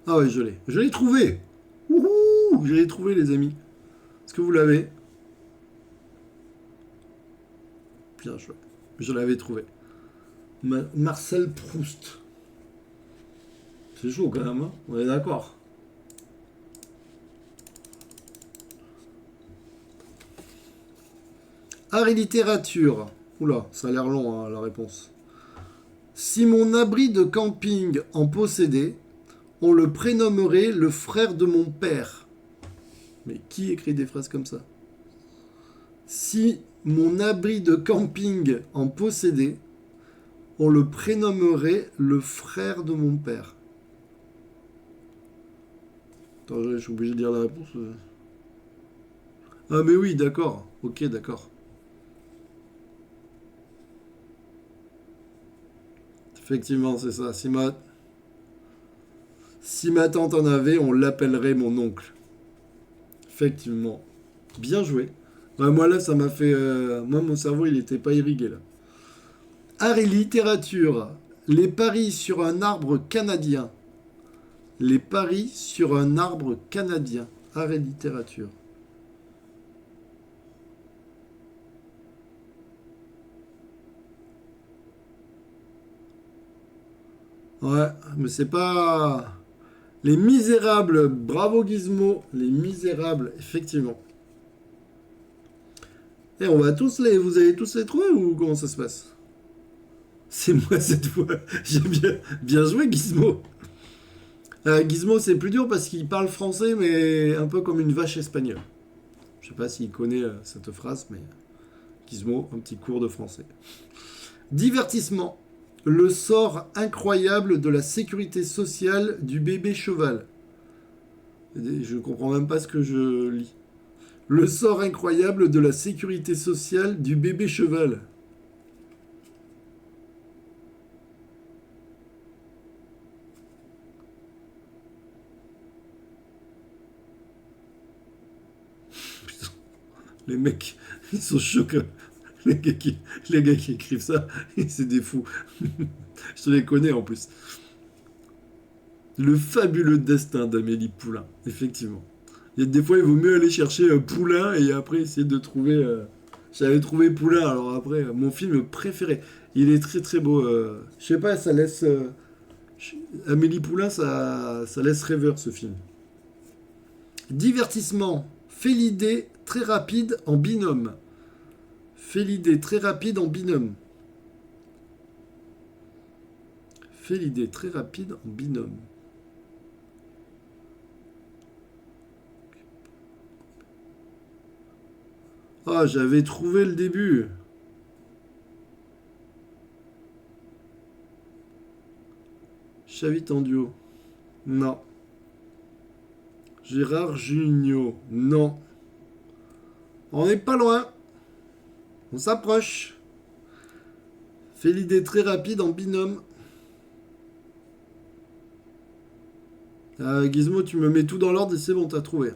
Ah ouais, je l'ai. Je l'ai trouvé. Wouhou, je l'ai trouvé, les amis. Est-ce que vous l'avez? Bien joué. Je l'avais trouvé. Marcel Proust. C'est chaud quand même, hein. On est d'accord. Art et littérature. Oula, ça a l'air long, hein, la réponse. Si mon abri de camping en possédait, on le prénommerait le frère de mon père. Mais qui écrit des phrases comme ça? Si mon abri de camping en possédait, on le prénommerait le frère de mon père. Attends, je suis obligé de dire la réponse. Ah mais oui, d'accord. Ok, d'accord. Effectivement, c'est ça. Si ma tante en avait, on l'appellerait mon oncle. Effectivement. Bien joué. Ouais, moi là, ça m'a fait... moi, mon cerveau, il n'était pas irrigué là. Art et littérature. Les paris sur un arbre canadien. Les paris sur un arbre canadien. Art et littérature. Ouais, mais c'est pas... Les Misérables. Bravo Gizmo. Les Misérables, effectivement. Et on va tous les... Vous allez tous les trouver ou comment ça se passe? C'est moi cette fois. J'ai bien joué Gizmo. Gizmo, c'est plus dur parce qu'il parle français, mais un peu comme une vache espagnole. Je sais pas s'il connaît cette phrase, mais Gizmo, un petit cours de français. Divertissement. Le sort incroyable de la sécurité sociale du bébé cheval. Je comprends même pas ce que je lis. Le sort incroyable de la sécurité sociale du bébé cheval. Putain, les mecs, ils sont choqués. Les gars qui écrivent ça, c'est des fous. Je te les connais en plus. Le fabuleux destin d'Amélie Poulain, effectivement. Il y a des fois, il vaut mieux aller chercher Poulain et après essayer de trouver. J'avais trouvé Poulain, alors après, mon film préféré. Il est très très beau. Je sais pas, ça laisse. Amélie Poulain, ça laisse rêveur ce film. Divertissement. Fait l'idée très rapide en binôme. Fait l'idée très rapide en binôme. Fait l'idée très rapide en binôme. Ah, j'avais trouvé le début. Chavit en duo. Non. Gérard Jugnot. Non. On n'est pas loin. On s'approche. Fait l'idée très rapide en binôme. Gizmo, tu me mets tout dans l'ordre et c'est bon, t'as trouvé.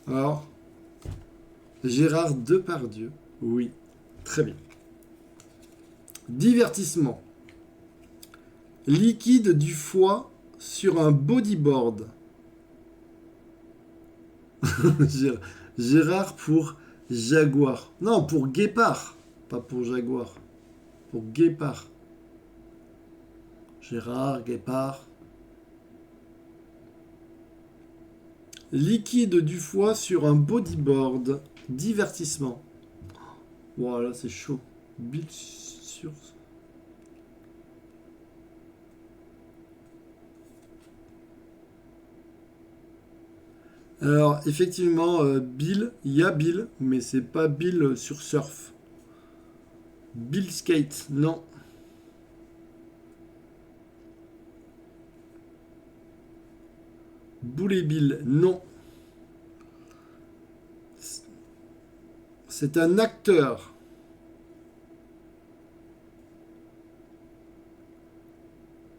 Alors, Gérard Depardieu. Oui, très bien. Divertissement. Liquide du foie sur un bodyboard. Gérard pour Jaguar. Non, pour Guépard. Pas pour Jaguar. Pour Guépard. Gérard, Guépard. Liquide du foie sur un bodyboard. Divertissement. Voilà, c'est chaud. Bill sur... Alors, effectivement, Bill, il y a Bill, mais c'est pas Bill sur Surf. Bill Skate, non. Boulet Bill, non. C'est un acteur.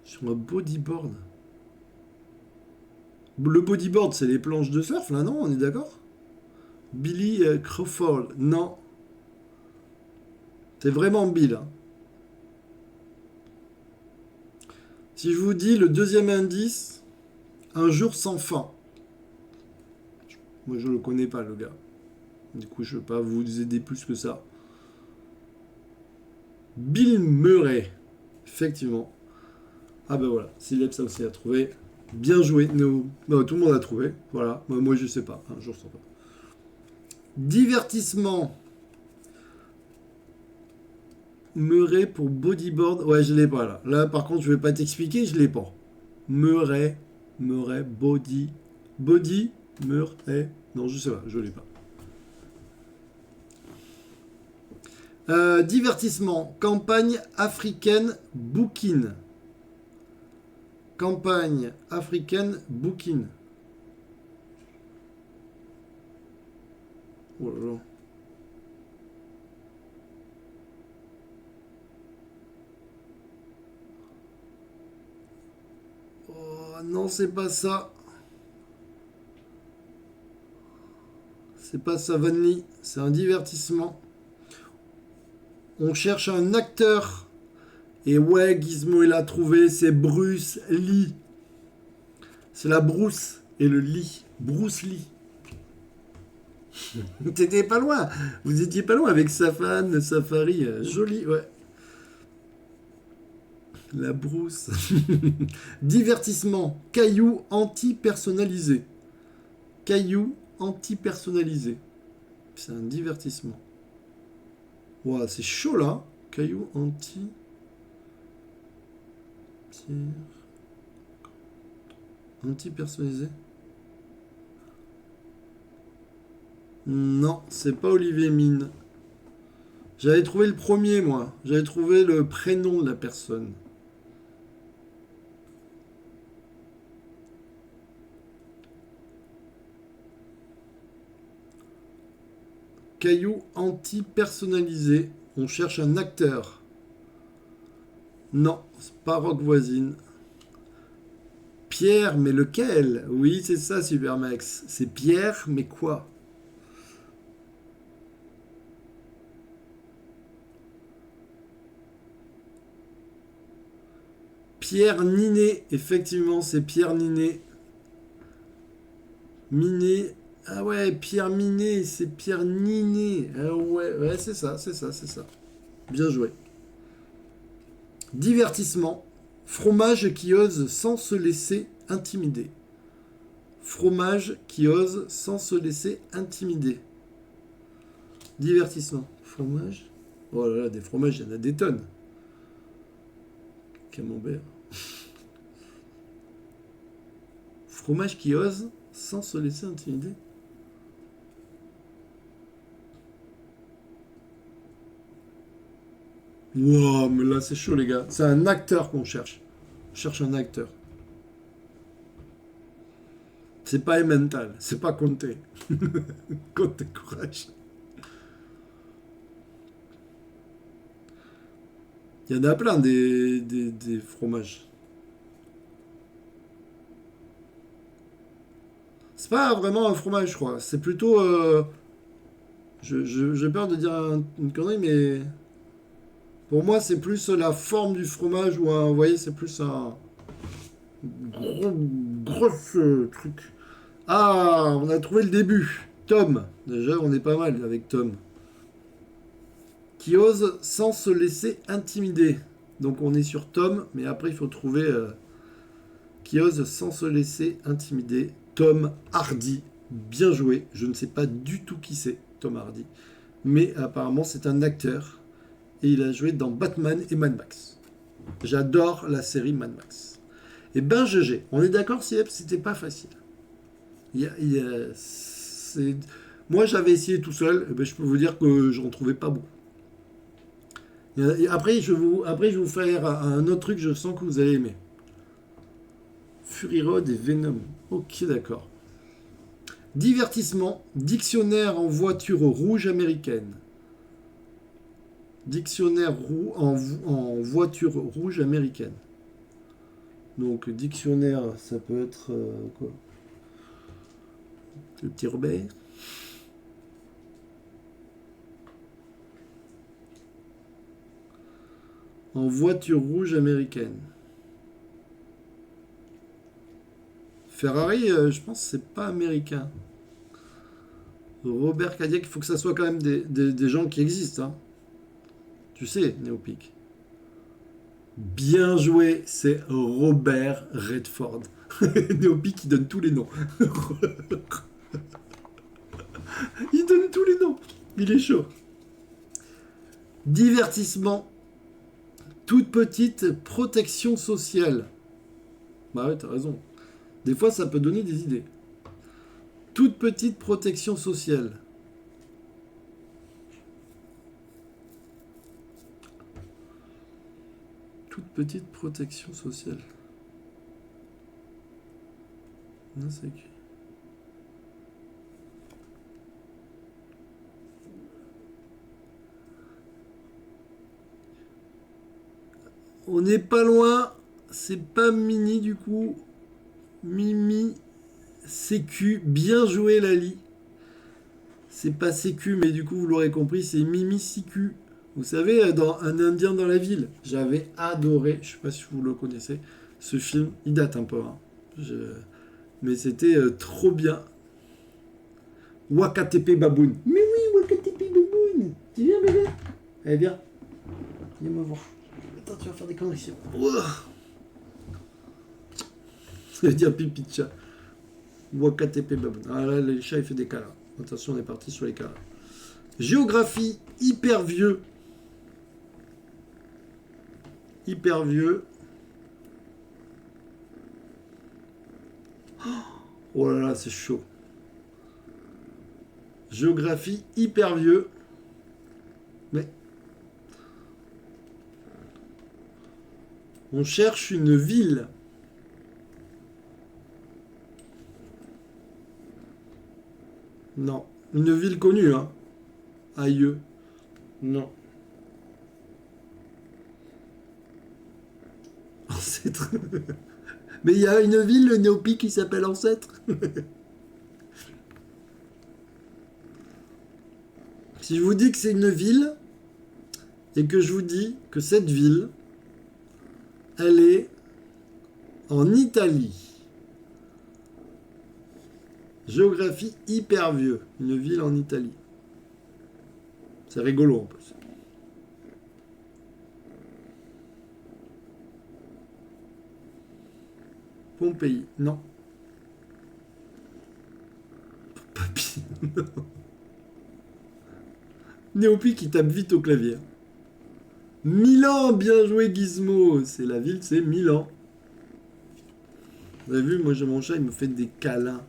Sur un bodyboard. Le bodyboard, c'est les planches de surf, là, non? On est d'accord? Billy Crawford, non. C'est vraiment Bill. Hein. Si je vous dis le deuxième indice, un jour sans fin. Moi, je le connais pas, le gars. Du coup, je ne vais pas vous aider plus que ça. Bill Murray. Effectivement. Ah ben voilà, Sileb ça aussi a trouvé. Bien joué. Nous, tout le monde a trouvé. Voilà. Moi, je sais pas. Un jour sans fin. Divertissement. Murray pour bodyboard. Ouais, je l'ai pas là. Là, par contre, je vais pas t'expliquer, je l'ai pas. Murray, body. Body, Murray. Non, je sais pas, je l'ai pas. Divertissement. Campagne africaine Bouquine. Campagne africaine Bouquine. Oh là là. Oh non, c'est pas ça. C'est pas ça, Van Lee. C'est un divertissement. On cherche un acteur. Et ouais, Gizmo, il a trouvé. C'est Bruce Lee. C'est la brousse et le lit. Bruce Lee. T'étais pas loin. Vous étiez pas loin avec Safan, Safari. Joli, ouais. La brousse. Divertissement. Caillou anti-personnalisé. Caillou anti-personnalisé. C'est un divertissement. Ouah, c'est chaud là. Caillou anti. Anti-personnalisé. Non, c'est pas Olivier Mine. J'avais trouvé le premier, moi. J'avais trouvé le prénom de la personne. Caillou anti-personnalisé. On cherche un acteur. Non, c'est pas Rock Voisine. Pierre, mais lequel? Oui, c'est ça, Supermax. C'est Pierre, mais quoi? Pierre Ninet, effectivement, c'est Pierre Ninet. Minet. Ah ouais, Pierre Minet, c'est Pierre Ninet. Ah ouais, c'est ça, c'est ça, c'est ça. Bien joué. Divertissement. Fromage qui ose sans se laisser intimider. Fromage qui ose sans se laisser intimider. Divertissement. Fromage. Oh là là, des fromages, il y en a des tonnes. Camembert. Fromage qui ose sans se laisser intimider. Wow, mais là c'est chaud les gars. C'est un acteur qu'on cherche. On cherche un acteur. C'est pas Emmental, c'est pas Comté. Comté courage. Il y en a plein des fromages. C'est pas vraiment un fromage, je crois. C'est plutôt. J'ai peur de dire une connerie, mais pour moi, c'est plus la forme du fromage ou un. Vous voyez, c'est plus un gros truc. Ah, on a trouvé le début. Tom. Déjà, on est pas mal avec Tom. Qui ose sans se laisser intimider. Donc on est sur Tom, mais après il faut trouver qui ose sans se laisser intimider. Tom Hardy. Bien joué. Je ne sais pas du tout qui c'est, Tom Hardy. Mais apparemment c'est un acteur. et il a joué dans Batman et Mad Max. J'adore la série Mad Max. Et Ben GG, on est d'accord, c'était pas facile. Moi, j'avais essayé tout seul, et ben, je peux vous dire que j'en trouvais pas beaucoup. Et après, je vais vous faire un autre truc, je sens que vous allez aimer. Fury Road et Venom. Ok, d'accord. Divertissement, dictionnaire en voiture rouge américaine. Dictionnaire en voiture rouge américaine. Donc, dictionnaire, ça peut être quoi? Le petit Robert. En voiture rouge américaine. Ferrari, je pense que c'est pas américain. Robert Cadillac, il faut que ça soit quand même des gens qui existent. Hein. Tu sais, Néopic. Bien joué, c'est Robert Redford. Néopic, il donne tous les noms. Il donne tous les noms. Il est chaud. Divertissement. Toute petite protection sociale. Bah ouais, t'as raison. Des fois, ça peut donner des idées. Toute petite protection sociale. Toute petite protection sociale. Non, c'est qui? On n'est pas loin. C'est pas Mini du coup. Mimi Sécu. Bien joué Lali. C'est pas Sécu, mais du coup vous l'aurez compris, c'est Mimi Sécu. Vous savez, dans Un Indien dans la ville. J'avais adoré, je sais pas si vous le connaissez, ce film. Il date un peu, hein. Mais c'était trop bien. Wakatepe Baboun. Mais oui, Wakatepe Baboun. Tu viens, bébé? Allez, viens. Viens me voir. Attends, tu vas faire des conneries. Ça veut dire pipi de chat. Wakatepe Baboun. Ah là, le chat, il fait des câlins. Attention, on est parti sur les câlins. Géographie, hyper vieux. Hyper vieux. Oh là là, c'est chaud. Géographie, hyper vieux. Mais on cherche une ville. Non. Une ville connue, hein. Aïeux. Non. Ancêtre. Mais il y a une ville, le Néopi, qui s'appelle Ancêtre. Si je vous dis que c'est une ville, et que je vous dis que cette ville, elle est en Italie. Géographie hyper vieux. Une ville en Italie. C'est rigolo en plus. Pompéi, non. Papy, non. Néopi qui tape vite au clavier. Milan, bien joué Gizmo. C'est la ville, c'est Milan. Vous avez vu, moi j'ai mon chat, il me fait des câlins.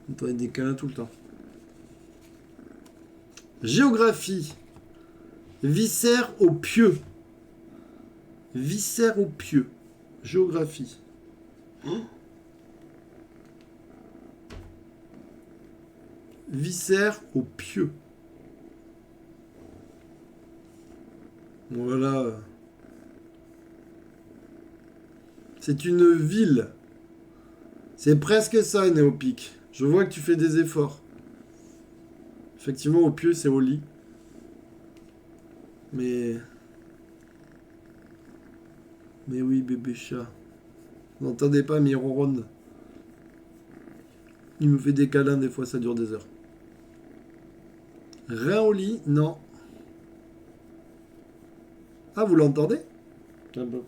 Il me fait des câlins tout le temps. Géographie. Viscère au pieu. Viscère au pieu. Géographie. Oh. Viscère au pieu. Voilà. C'est une ville. C'est presque ça, Néopic. Je vois que tu fais des efforts. Effectivement, au pieu, c'est au lit. Mais oui, bébé chat. Vous n'entendez pas, mais il ronronne. Il me fait des câlins, des fois, ça dure des heures. Rien au lit, non. Ah, vous l'entendez? Ah bon.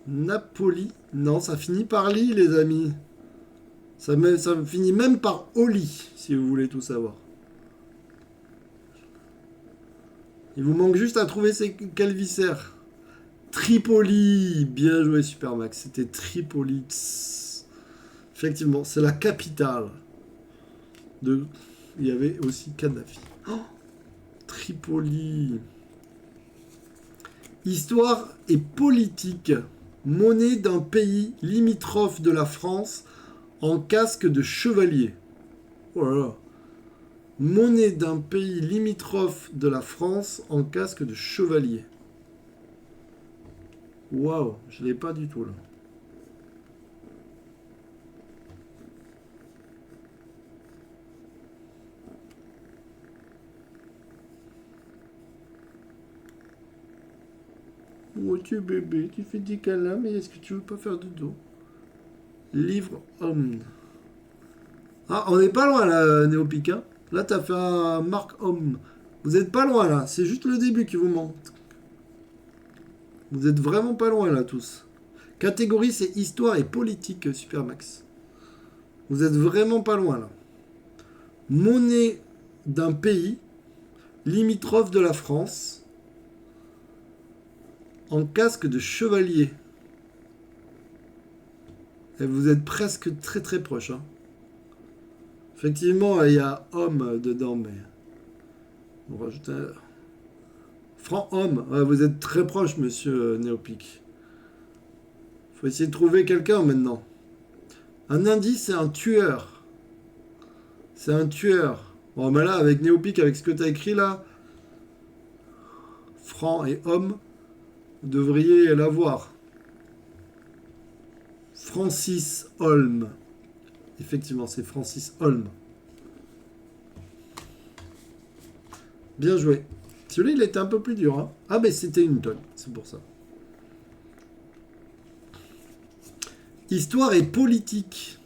Napoli. Non, ça finit par lit, les amis. Ça me finit même par Oli, si vous voulez tout savoir. Il vous manque juste à trouver quel viscère. Tripoli. Bien joué, Supermax. C'était Tripoli. Tss. Effectivement, c'est la capitale de... Il y avait aussi Kadhafi. Oh, Tripoli. Histoire et politique. Monnaie d'un pays limitrophe de la France en casque de chevalier. Oh là là. Monnaie d'un pays limitrophe de la France en casque de chevalier. Waouh, je l'ai pas du tout là. Oh tu bébé, tu fais des câlins, mais est-ce que tu veux pas faire de dos? Livre homme. Ah, on n'est pas loin là, Néopic, hein. Là, t'as fait un marque homme. Vous êtes pas loin là, c'est juste le début qui vous manque. Vous êtes vraiment pas loin là tous. Catégorie, c'est histoire et politique, Supermax. Vous êtes vraiment pas loin là. Monnaie d'un pays limitrophe de la France en casque de chevalier. Et vous êtes presque très très proche. Hein. Effectivement, il y a homme dedans, mais on rajoute un... Franc homme. Ouais, vous êtes très proche, monsieur Néopic. Faut essayer de trouver quelqu'un maintenant. Un indice, c'est un tueur. C'est un tueur. Bon, mais là, avec Néopic, avec ce que tu as écrit là, franc et homme, vous devriez l'avoir. Francis Holm. Effectivement, c'est Francis Holm. Bien joué. Celui-là, il était un peu plus dur. Hein. Ah, mais c'était une tonne, c'est pour ça. Histoire et politique.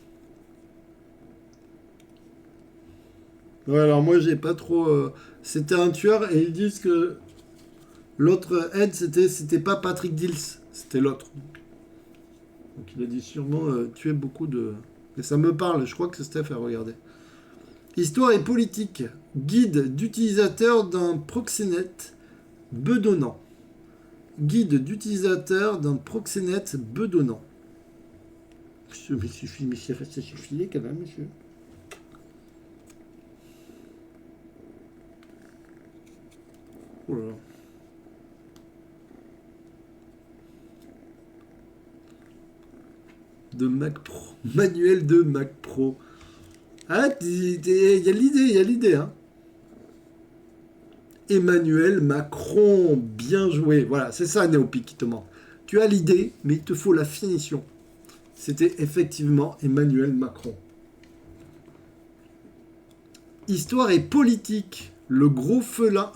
Ouais, alors moi, j'ai pas trop... C'était un tueur et ils disent que l'autre aide, c'était pas Patrick Dills, c'était l'autre. Donc il a dit sûrement tuer beaucoup de... Et ça me parle, je crois que c'est Steph à regarder. Histoire et politique. Guide d'utilisateur d'un proxénète bedonnant. Guide d'utilisateur d'un proxénète bedonnant. Monsieur, mais ça suffit quand même, monsieur. Oh là là. De Mac Pro. Manuel de Mac Pro. Ah, il y a l'idée, hein. Emmanuel Macron, bien joué. Voilà, c'est ça, Néopic, qui te manque. Tu as l'idée, mais il te faut la finition. C'était effectivement Emmanuel Macron. Histoire et politique. Le gros félin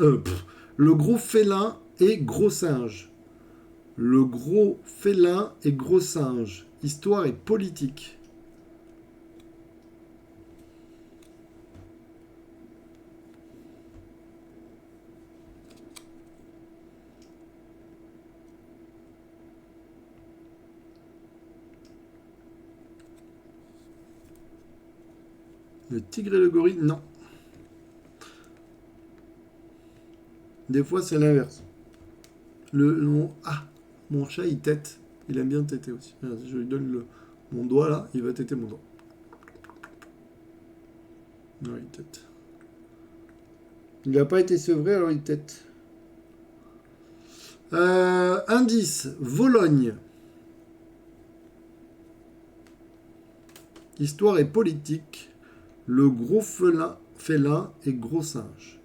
et gros singe. Le gros félin et gros singe. Histoire et politique. Le tigre et le gorille, non. Des fois, c'est l'inverse. Mon chat, il tète. Il aime bien têter aussi. Je lui donne mon doigt là, il va têter mon doigt. Non, il tète. Il n'a pas été sevré, alors il tète. Indice, Vologne. Histoire et politique. Le gros félin et gros singe.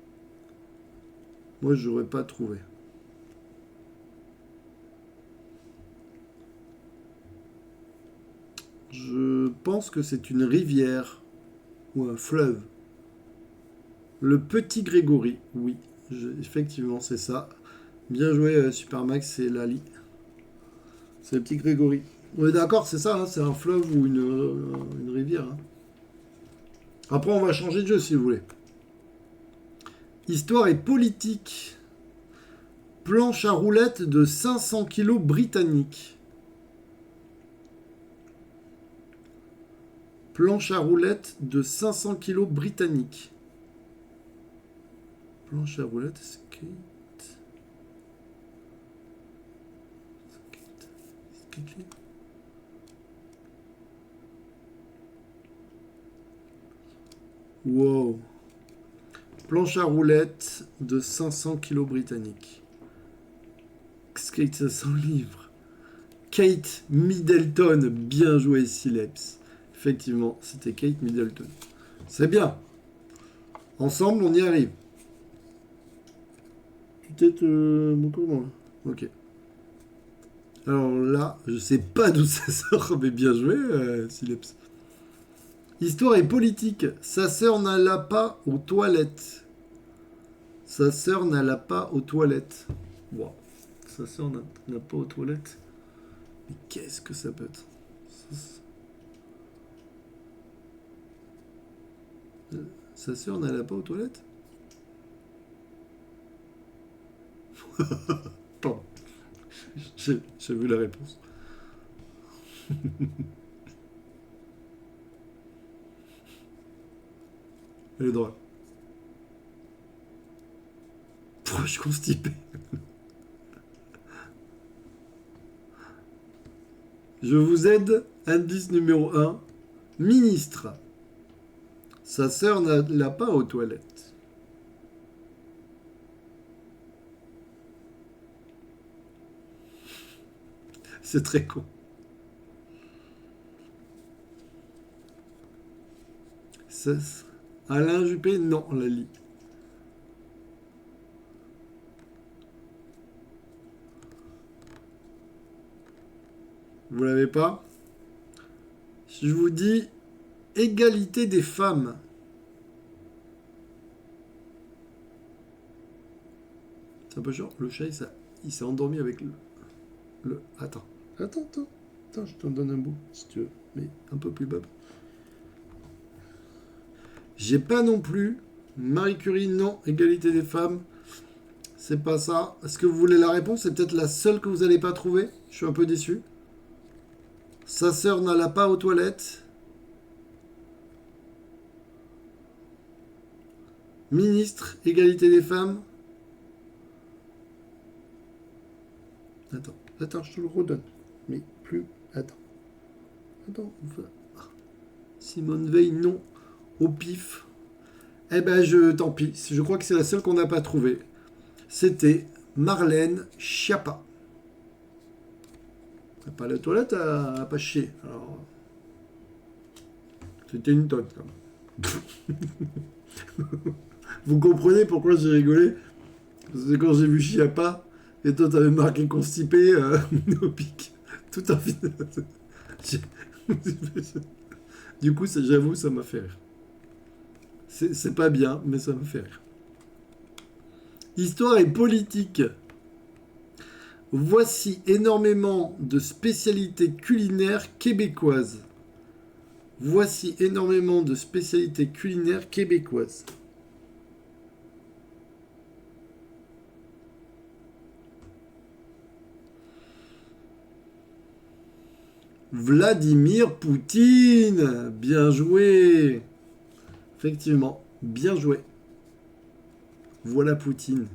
Moi, j'aurais pas trouvé. Je pense que c'est une rivière ou un fleuve. Le petit Grégory, oui, effectivement, c'est ça. Bien joué, Supermax, c'est Lali. C'est le petit Grégory. On est d'accord, c'est ça, hein, c'est un fleuve ou une rivière. Hein. Après, on va changer de jeu si vous voulez. Histoire et politique. Planche à roulettes de 500 kilos britannique. Planche à roulettes de 500 kilos britannique. Planche à roulettes, skate. cliquer. Wow. Planche à roulettes de 500 kilos britanniques. Skate 500 livres. Kate Middleton. Bien joué, Sileps. Effectivement, c'était Kate Middleton. C'est bien. Ensemble, on y arrive. Tu t'es mon comment là. Ok. Alors là, je sais pas d'où ça sort, mais bien joué, Sileps. Histoire et politique. Sa sœur n'alla pas aux toilettes. Sa sœur n'alla pas aux toilettes. Wow. Sa sœur n'a pas aux toilettes. Mais qu'est-ce que ça peut être? Sa sœur n'alla pas aux toilettes? Pardon. J'ai vu la réponse. Elle est drôle. Pourquoi je suis constipé? Je vous aide. Indice numéro 1. Ministre. Sa sœur n'alla pas aux toilettes. C'est très con. Alain Juppé, non, on la lit. Vous l'avez pas? Si je vous dis égalité des femmes. C'est un peu genre, le chat, il s'est endormi avec le... Attends, je te donne un bout, si tu veux, mais un peu plus bas. J'ai pas non plus. Marie Curie, non. Égalité des femmes, c'est pas ça. Est-ce que vous voulez la réponse? C'est peut-être la seule que vous n'allez pas trouver. Je suis un peu déçu. Sa sœur n'alla pas aux toilettes. Ministre, égalité des femmes. Attends, je te le redonne. Mais plus. Attends. Simone Veil, non. Au pif. Eh ben, tant pis. Je crois que c'est la seule qu'on n'a pas trouvée. C'était Marlène Schiappa. Pas la toilette à pas chier. Alors, c'était une tonne, quand même. Vous comprenez pourquoi j'ai rigolé? Parce que quand j'ai vu Schiappa, et toi t'avais marqué constipé, au pic. Tout à fait. Du coup, j'avoue, ça m'a fait rire. C'est pas bien, mais ça me fait rire. Histoire et politique. Voici énormément de spécialités culinaires québécoises. Voici énormément de spécialités culinaires québécoises. Vladimir Poutine. Bien joué. Effectivement, bien joué. Voilà Poutine.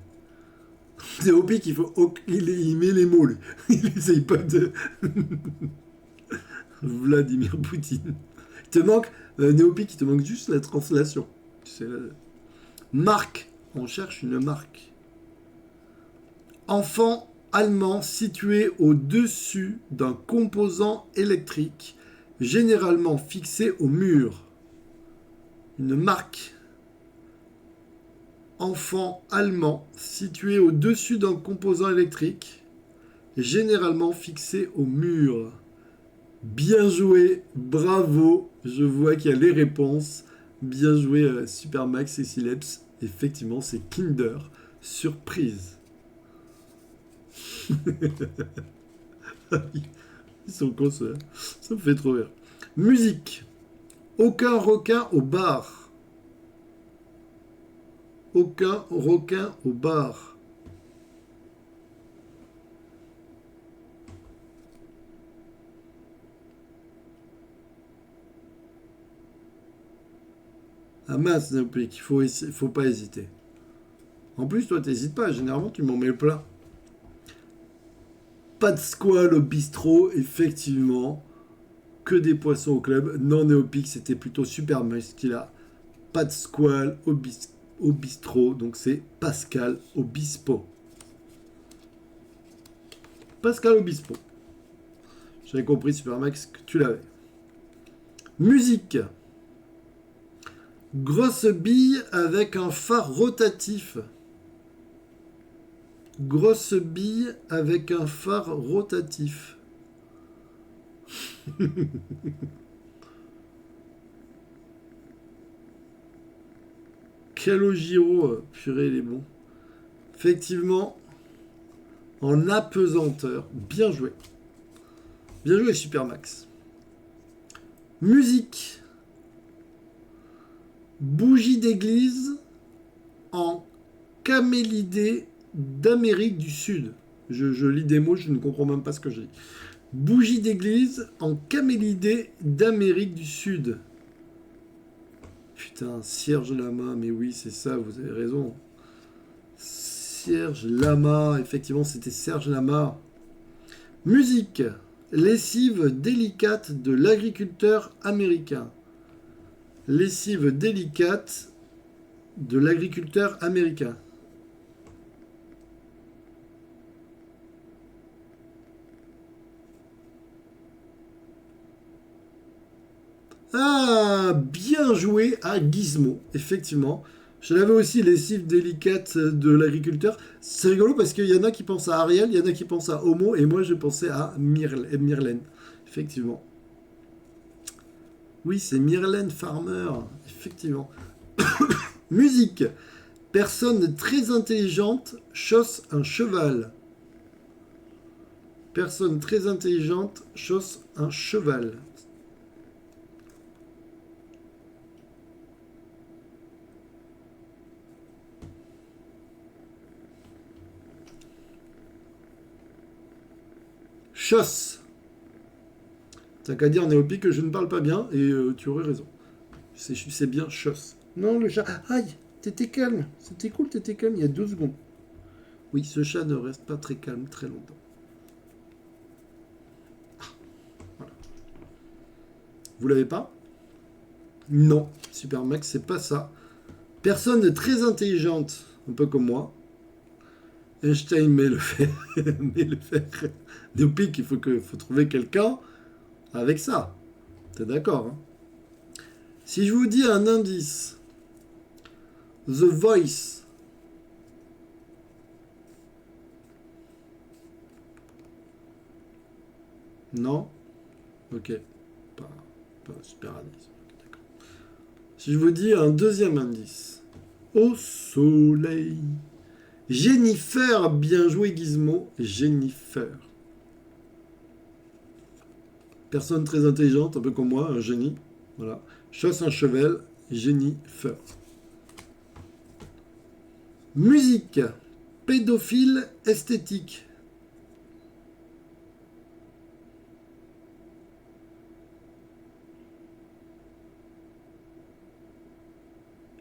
C'est au pic, il met les mots, lui. Il essaye pas de... Vladimir Poutine. Il te manque, Néopic, il te manque juste la translation. Tu sais, marque. On cherche une marque. Enfant allemand situé au-dessus d'un composant électrique, généralement fixé au mur. Une marque. Enfant allemand situé au-dessus d'un composant électrique, généralement fixé au mur. Bien joué, bravo. Je vois qu'il y a les réponses. Bien joué, Supermax et Sileps. Effectivement, c'est Kinder Surprise. Ils sont cons, ça me fait trop rire. Musique. Aucun requin au bar. Aucun requin au bar. Ah mince, Néopic, faut pas hésiter. En plus, toi, t'hésites pas. Généralement, tu m'en mets le plat. Pas de squale au bistrot, effectivement. Que des poissons au club. Non, Néopic, c'était plutôt Super Max qui l'a. Pas de squale au bistrot, donc c'est Pascal Obispo. Pascal Obispo. J'avais compris, Supermax, que tu l'avais. Musique. Grosse bille avec un phare rotatif. Grosse bille avec un phare rotatif. Calogiro, purée, il est bon. Effectivement, en apesanteur. Bien joué. Bien joué, Supermax. Musique. Bougie d'église en camélidée d'Amérique du Sud. Je lis des mots, je ne comprends même pas ce que j'ai dit. Bougie d'église en camélidée d'Amérique du Sud. Putain, Serge Lama, mais oui, c'est ça, vous avez raison. Serge Lama, effectivement, c'était Serge Lama. Musique. Lessive délicate de l'agriculteur américain. Lessive délicate de l'agriculteur américain. Ah, bien joué à Gizmo, effectivement. Je l'avais aussi, lessive délicate de l'agriculteur. C'est rigolo parce qu'il y en a qui pensent à Ariel, il y en a qui pensent à Homo, et moi je pensais à Myrlène, effectivement. Oui, c'est Myrlène Farmer, effectivement. Musique. Personne très intelligente chausse un cheval. Personne très intelligente chausse un cheval. Chausse. T'as qu'à dire, Néopi, que je ne parle pas bien, et tu aurais raison. C'est bien chausse. Non, le chat. Aïe, t'étais calme. C'était cool, t'étais calme il y a 2 secondes. Oui, ce chat ne reste pas très calme très longtemps. Voilà. Vous l'avez pas? Non, Supermax, c'est pas ça. Personne très intelligente, un peu comme moi. Einstein met le fer. met le fer. Depuis qu'il faut trouver quelqu'un avec ça. T'es d'accord, hein? Si je vous dis un indice, The Voice. Non? Ok. Pas, pas super indice. D'accord. Si je vous dis un deuxième indice, Au soleil. Jennifer, bien joué Gizmo. Jennifer. Personne très intelligente, un peu comme moi, un génie. Voilà. Chasse un cheval, Jennifer. Musique. Pédophile esthétique.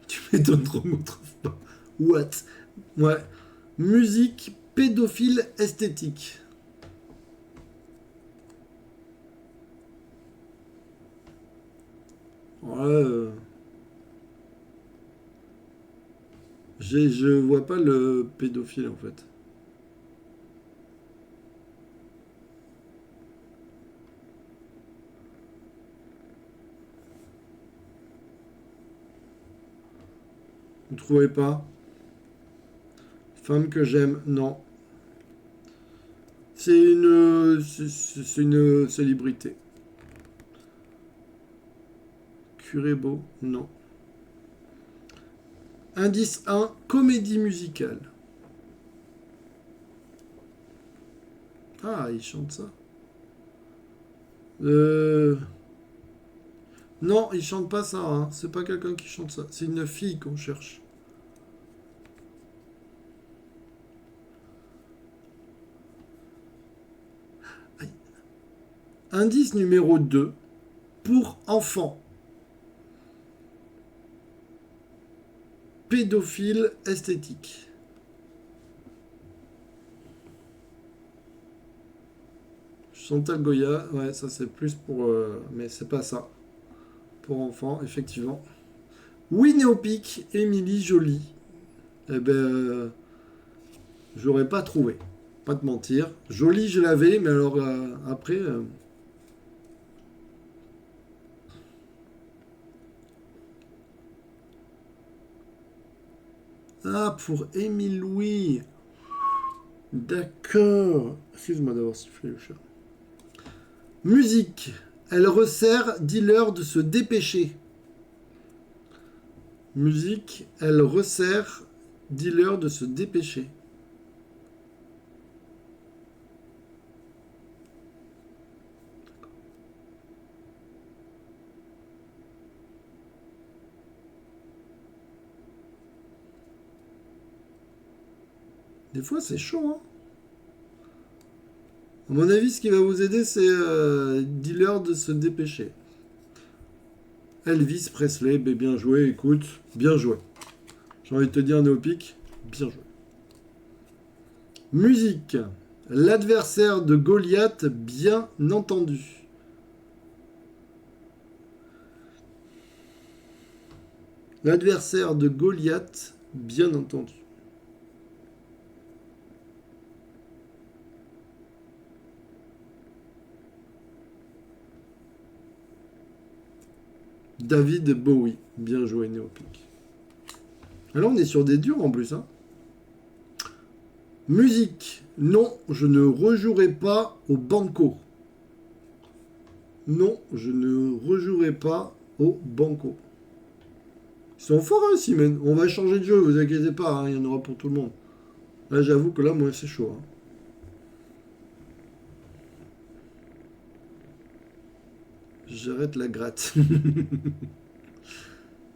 Tu m'étonnes trop, me trouve pas. What? Ouais. Musique pédophile esthétique. Ouais. Je vois pas le pédophile en fait. Vous trouvez pas? Femme que j'aime, non. C'est une célébrité. Curébo, non. Indice 1, comédie musicale. Ah, il chante ça. Euh... Non, il chante pas ça, hein. C'est pas quelqu'un qui chante ça. C'est une fille qu'on cherche. Aïe. Indice numéro 2, pour enfants. Pédophile esthétique. Chantal Goya, ouais, ça c'est plus pour... mais c'est pas ça. Pour enfants, effectivement. Oui, Néopic, Émilie Jolie. Eh ben, j'aurais pas trouvé. Pas de mentir. Jolie, je l'avais, mais alors après... Ah, pour Émile Louis. D'accord. Excuse-moi d'avoir sifflé le chat. Musique. Elle resserre, dis-leur de se dépêcher. Musique. Elle resserre, dis-leur de se dépêcher. Des fois, c'est chaud, hein. À mon avis, ce qui va vous aider, c'est dis-leur de se dépêcher. Elvis Presley, ben bien joué, écoute, bien joué. J'ai envie de te dire, Néopic, bien joué. Musique. L'adversaire de Goliath, bien entendu. L'adversaire de Goliath, bien entendu. David Bowie, bien joué, Néopic. Alors on est sur des durs en plus, hein. Musique. Non, je ne rejouerai pas au banco. Non, je ne rejouerai pas au banco. Ils sont forts, hein, Simon. On va changer de jeu, vous inquiétez pas, hein, il y en aura pour tout le monde. Là, j'avoue que là, moi, c'est chaud. Hein. J'arrête la gratte.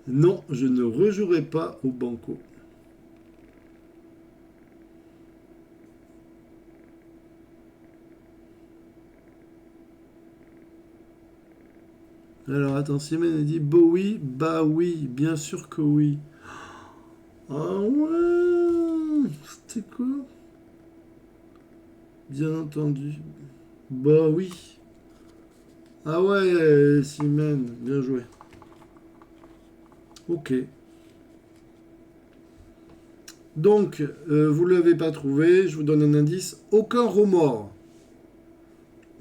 Non, je ne rejouerai pas au banco. Alors, attends, Simon a dit Bowie. Bah oui, bien sûr que oui. Ah ouais. C'était quoi? Bien entendu. Bah oui. Ah ouais, Simon, bien joué. Ok. Donc, vous ne l'avez pas trouvé, je vous donne un indice. Aucun remords.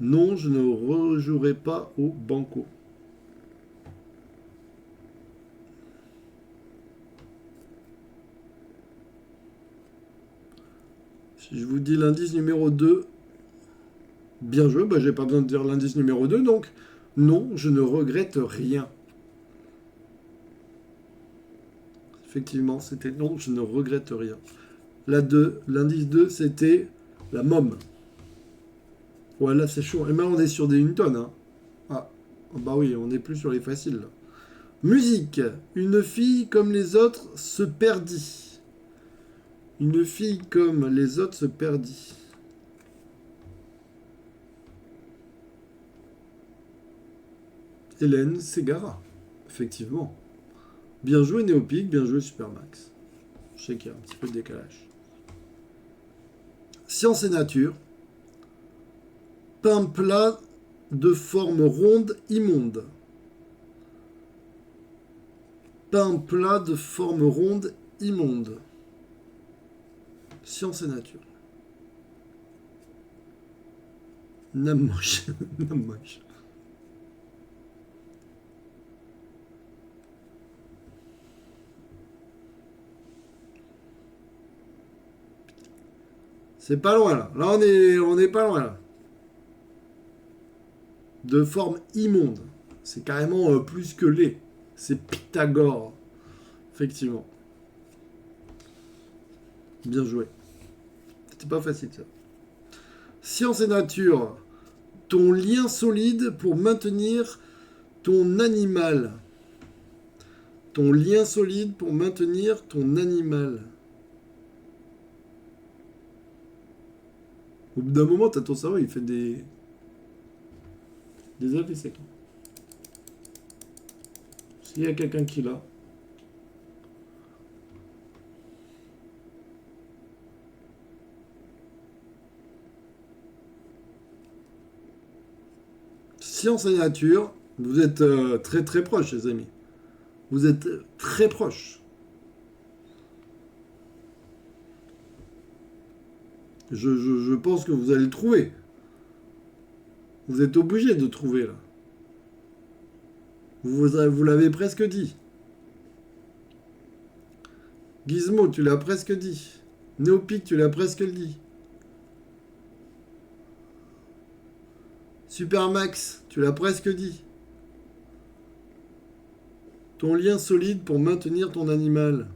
Non, je ne rejouerai pas au banco. Si je vous dis l'indice numéro 2, bien joué, bah, j'ai pas besoin de dire l'indice numéro 2, donc non, je ne regrette rien. Effectivement, c'était non, je ne regrette rien. La 2, l'indice 2, c'était la môme. Ouais, là c'est chaud. Et maintenant on est sur des Newton. Hein. Ah, bah oui, on n'est plus sur les faciles. Là. Musique. Une fille comme les autres se perdit. Une fille comme les autres se perdit. Hélène Ségara. Effectivement. Bien joué Néopic, bien joué Supermax. Je sais qu'il y a un petit peu de décalage. Science et nature. Pain plat de forme ronde immonde. Pain plat de forme ronde immonde. Science et nature. Namoche. Namoche. C'est pas loin là. Là on est pas loin là. De forme immonde. C'est carrément plus que lait. C'est Pythagore. Effectivement. Bien joué. C'était pas facile ça. Science et nature. Ton lien solide pour maintenir ton animal. Ton lien solide pour maintenir ton animal. Au bout d'un moment, t'as ton cerveau, il fait des AVC. S'il y a quelqu'un qui l'a. Science et nature, vous êtes très très proches, les amis. Vous êtes très proches. Je pense que vous allez le trouver. Vous êtes obligé de trouver, là. Vous l'avez presque dit. Gizmo, tu l'as presque dit. Néopic, tu l'as presque dit. Supermax, tu l'as presque dit. Ton lien solide pour maintenir ton animal.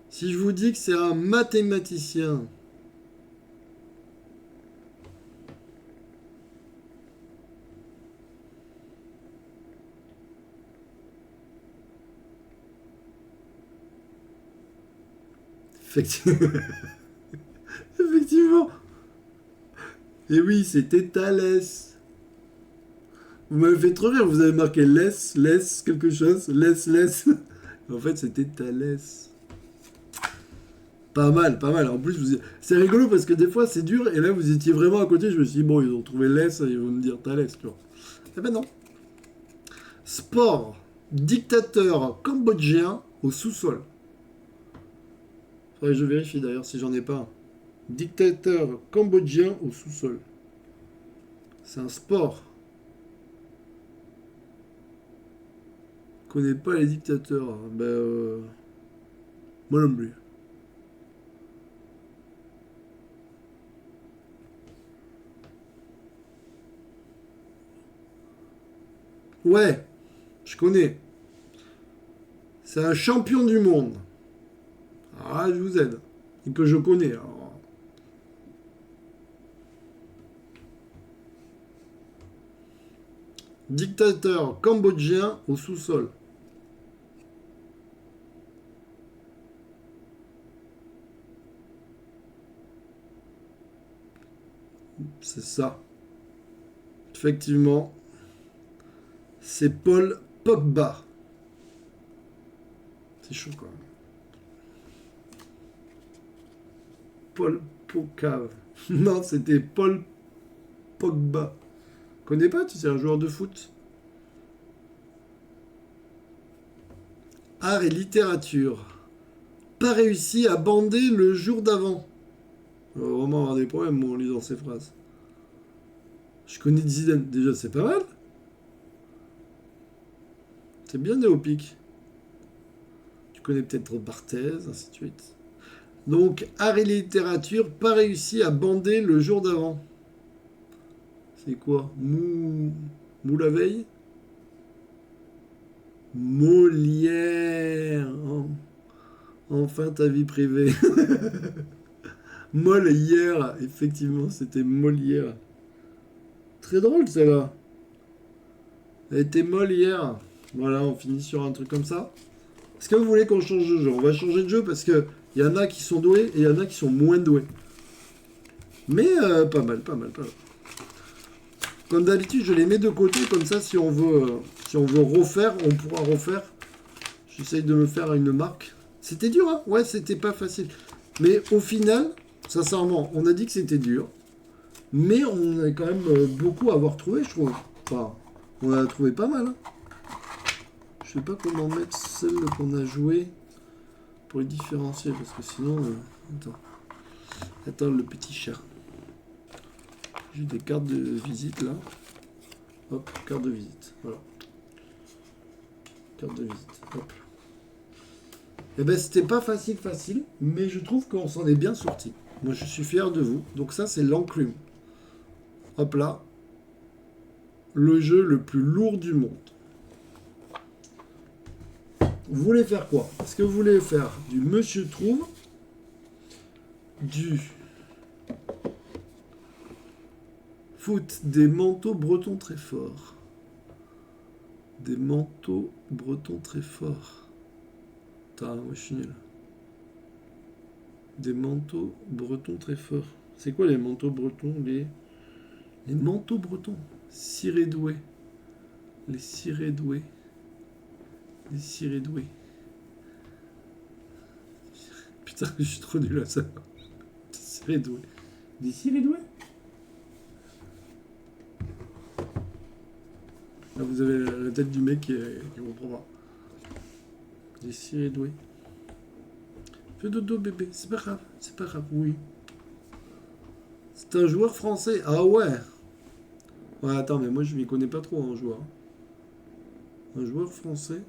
Si je vous dis que c'est un mathématicien, effectivement, effectivement. Et oui, c'était Thalès. Vous m'avez fait trop rire, vous avez marqué laisse quelque chose, laisse. En fait, c'était Thalès. Pas mal, pas mal. En plus, c'est rigolo parce que des fois, c'est dur, et là, vous étiez vraiment à côté. Je me suis dit, bon, ils ont trouvé laisse, ils vont me dire Thalès, tu vois. Eh ben non. Sport. Dictateur cambodgien au sous-sol. Faudrait que je vérifie d'ailleurs si j'en ai pas un. Dictateur cambodgien au sous-sol. C'est un sport. Je connais pas les dictateurs. Hein. Ben, moi non plus. Ouais, je connais. C'est un champion du monde. Ah, je vous aide. Et que je connais. Alors. Dictateur cambodgien au sous-sol. C'est ça. Effectivement, c'est Paul Pogba. C'est chaud quand même. Paul Pocave. Non, c'était Paul Pogba. Connais pas, tu sais, un joueur de foot. Art et littérature. Pas réussi à bander le jour d'avant. On va vraiment avoir des problèmes moi, en lisant ces phrases. Je connais Zidane. Déjà, c'est pas mal. C'est bien Néopic. Tu connais peut-être Barthez, ainsi de suite. Donc, art et littérature, pas réussi à bander le jour d'avant. C'est quoi? Mou la veille? Molière. Oh. Enfin ta vie privée. Molière. Effectivement, c'était Molière. Très drôle celle-là. Elle était molle hier. Voilà, on finit sur un truc comme ça. Est-ce que vous voulez qu'on change de jeu? On va changer de jeu parce que il y en a qui sont doués et il y en a qui sont moins doués. Mais pas mal, pas mal, pas mal. Comme d'habitude, je les mets de côté comme ça. Si on veut refaire, on pourra refaire. J'essaye de me faire une marque. C'était dur, hein? Ouais, c'était pas facile. Mais au final, sincèrement, on a dit que c'était dur. Mais on a quand même beaucoup à avoir trouvé, je trouve. Enfin, on a trouvé pas mal. Hein. Je sais pas comment mettre celle qu'on a jouée pour les différencier, parce que sinon... Attends, le petit chat. J'ai des cartes de visite, là. Hop, carte de visite. Voilà. Carte de visite. Hop. Eh ben, c'était pas facile, mais je trouve qu'on s'en est bien sorti. Moi, je suis fier de vous. Donc ça, c'est l'enclume. Hop là. Le jeu le plus lourd du monde. Vous voulez faire quoi? Est-ce que vous voulez faire du Monsieur Trouve, du foot, des manteaux bretons très forts? Des manteaux bretons très forts. Putain, moi je suis nul. Des manteaux bretons très forts. C'est quoi les manteaux bretons? Les manteaux bretons. Ciré doué. Les cirés doués. Les cirés doués. Putain, je suis trop nul à ça. Des cirés doués. Des cirés doués? Là, vous avez la tête du mec qui comprend pas. Désiré Doué. Fais dodo, bébé. C'est pas grave. C'est pas grave, oui. C'est un joueur français. Ah ouais. Ouais, attends, mais moi, je m'y connais pas trop en joueur. Un joueur français.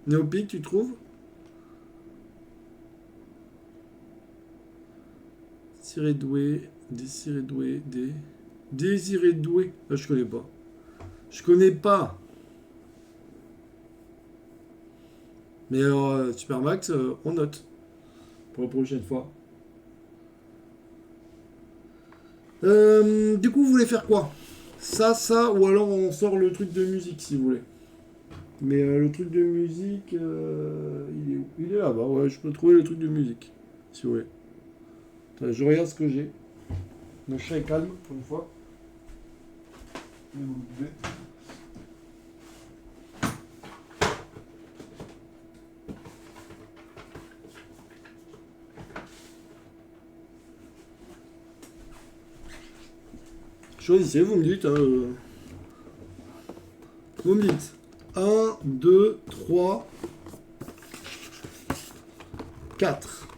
Néopique, tu trouves? Désiré Doué. Désiré Doué. Désiré Doué. Ah, je connais pas. Je connais pas. Mais Supermax, on note. Pour la prochaine fois. Du coup, vous voulez faire quoi? Ça, ou alors on sort le truc de musique si vous voulez. Mais le truc de musique, il est où? Il est là-bas, ouais, je peux trouver le truc de musique, si vous voulez. Attends, je regarde ce que j'ai. Le chat est calme, pour une fois. Choisissez, vous me dites. Vous me dites. 1, 2, 3, 4.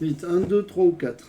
Vite, 1, 2, 3 ou 4.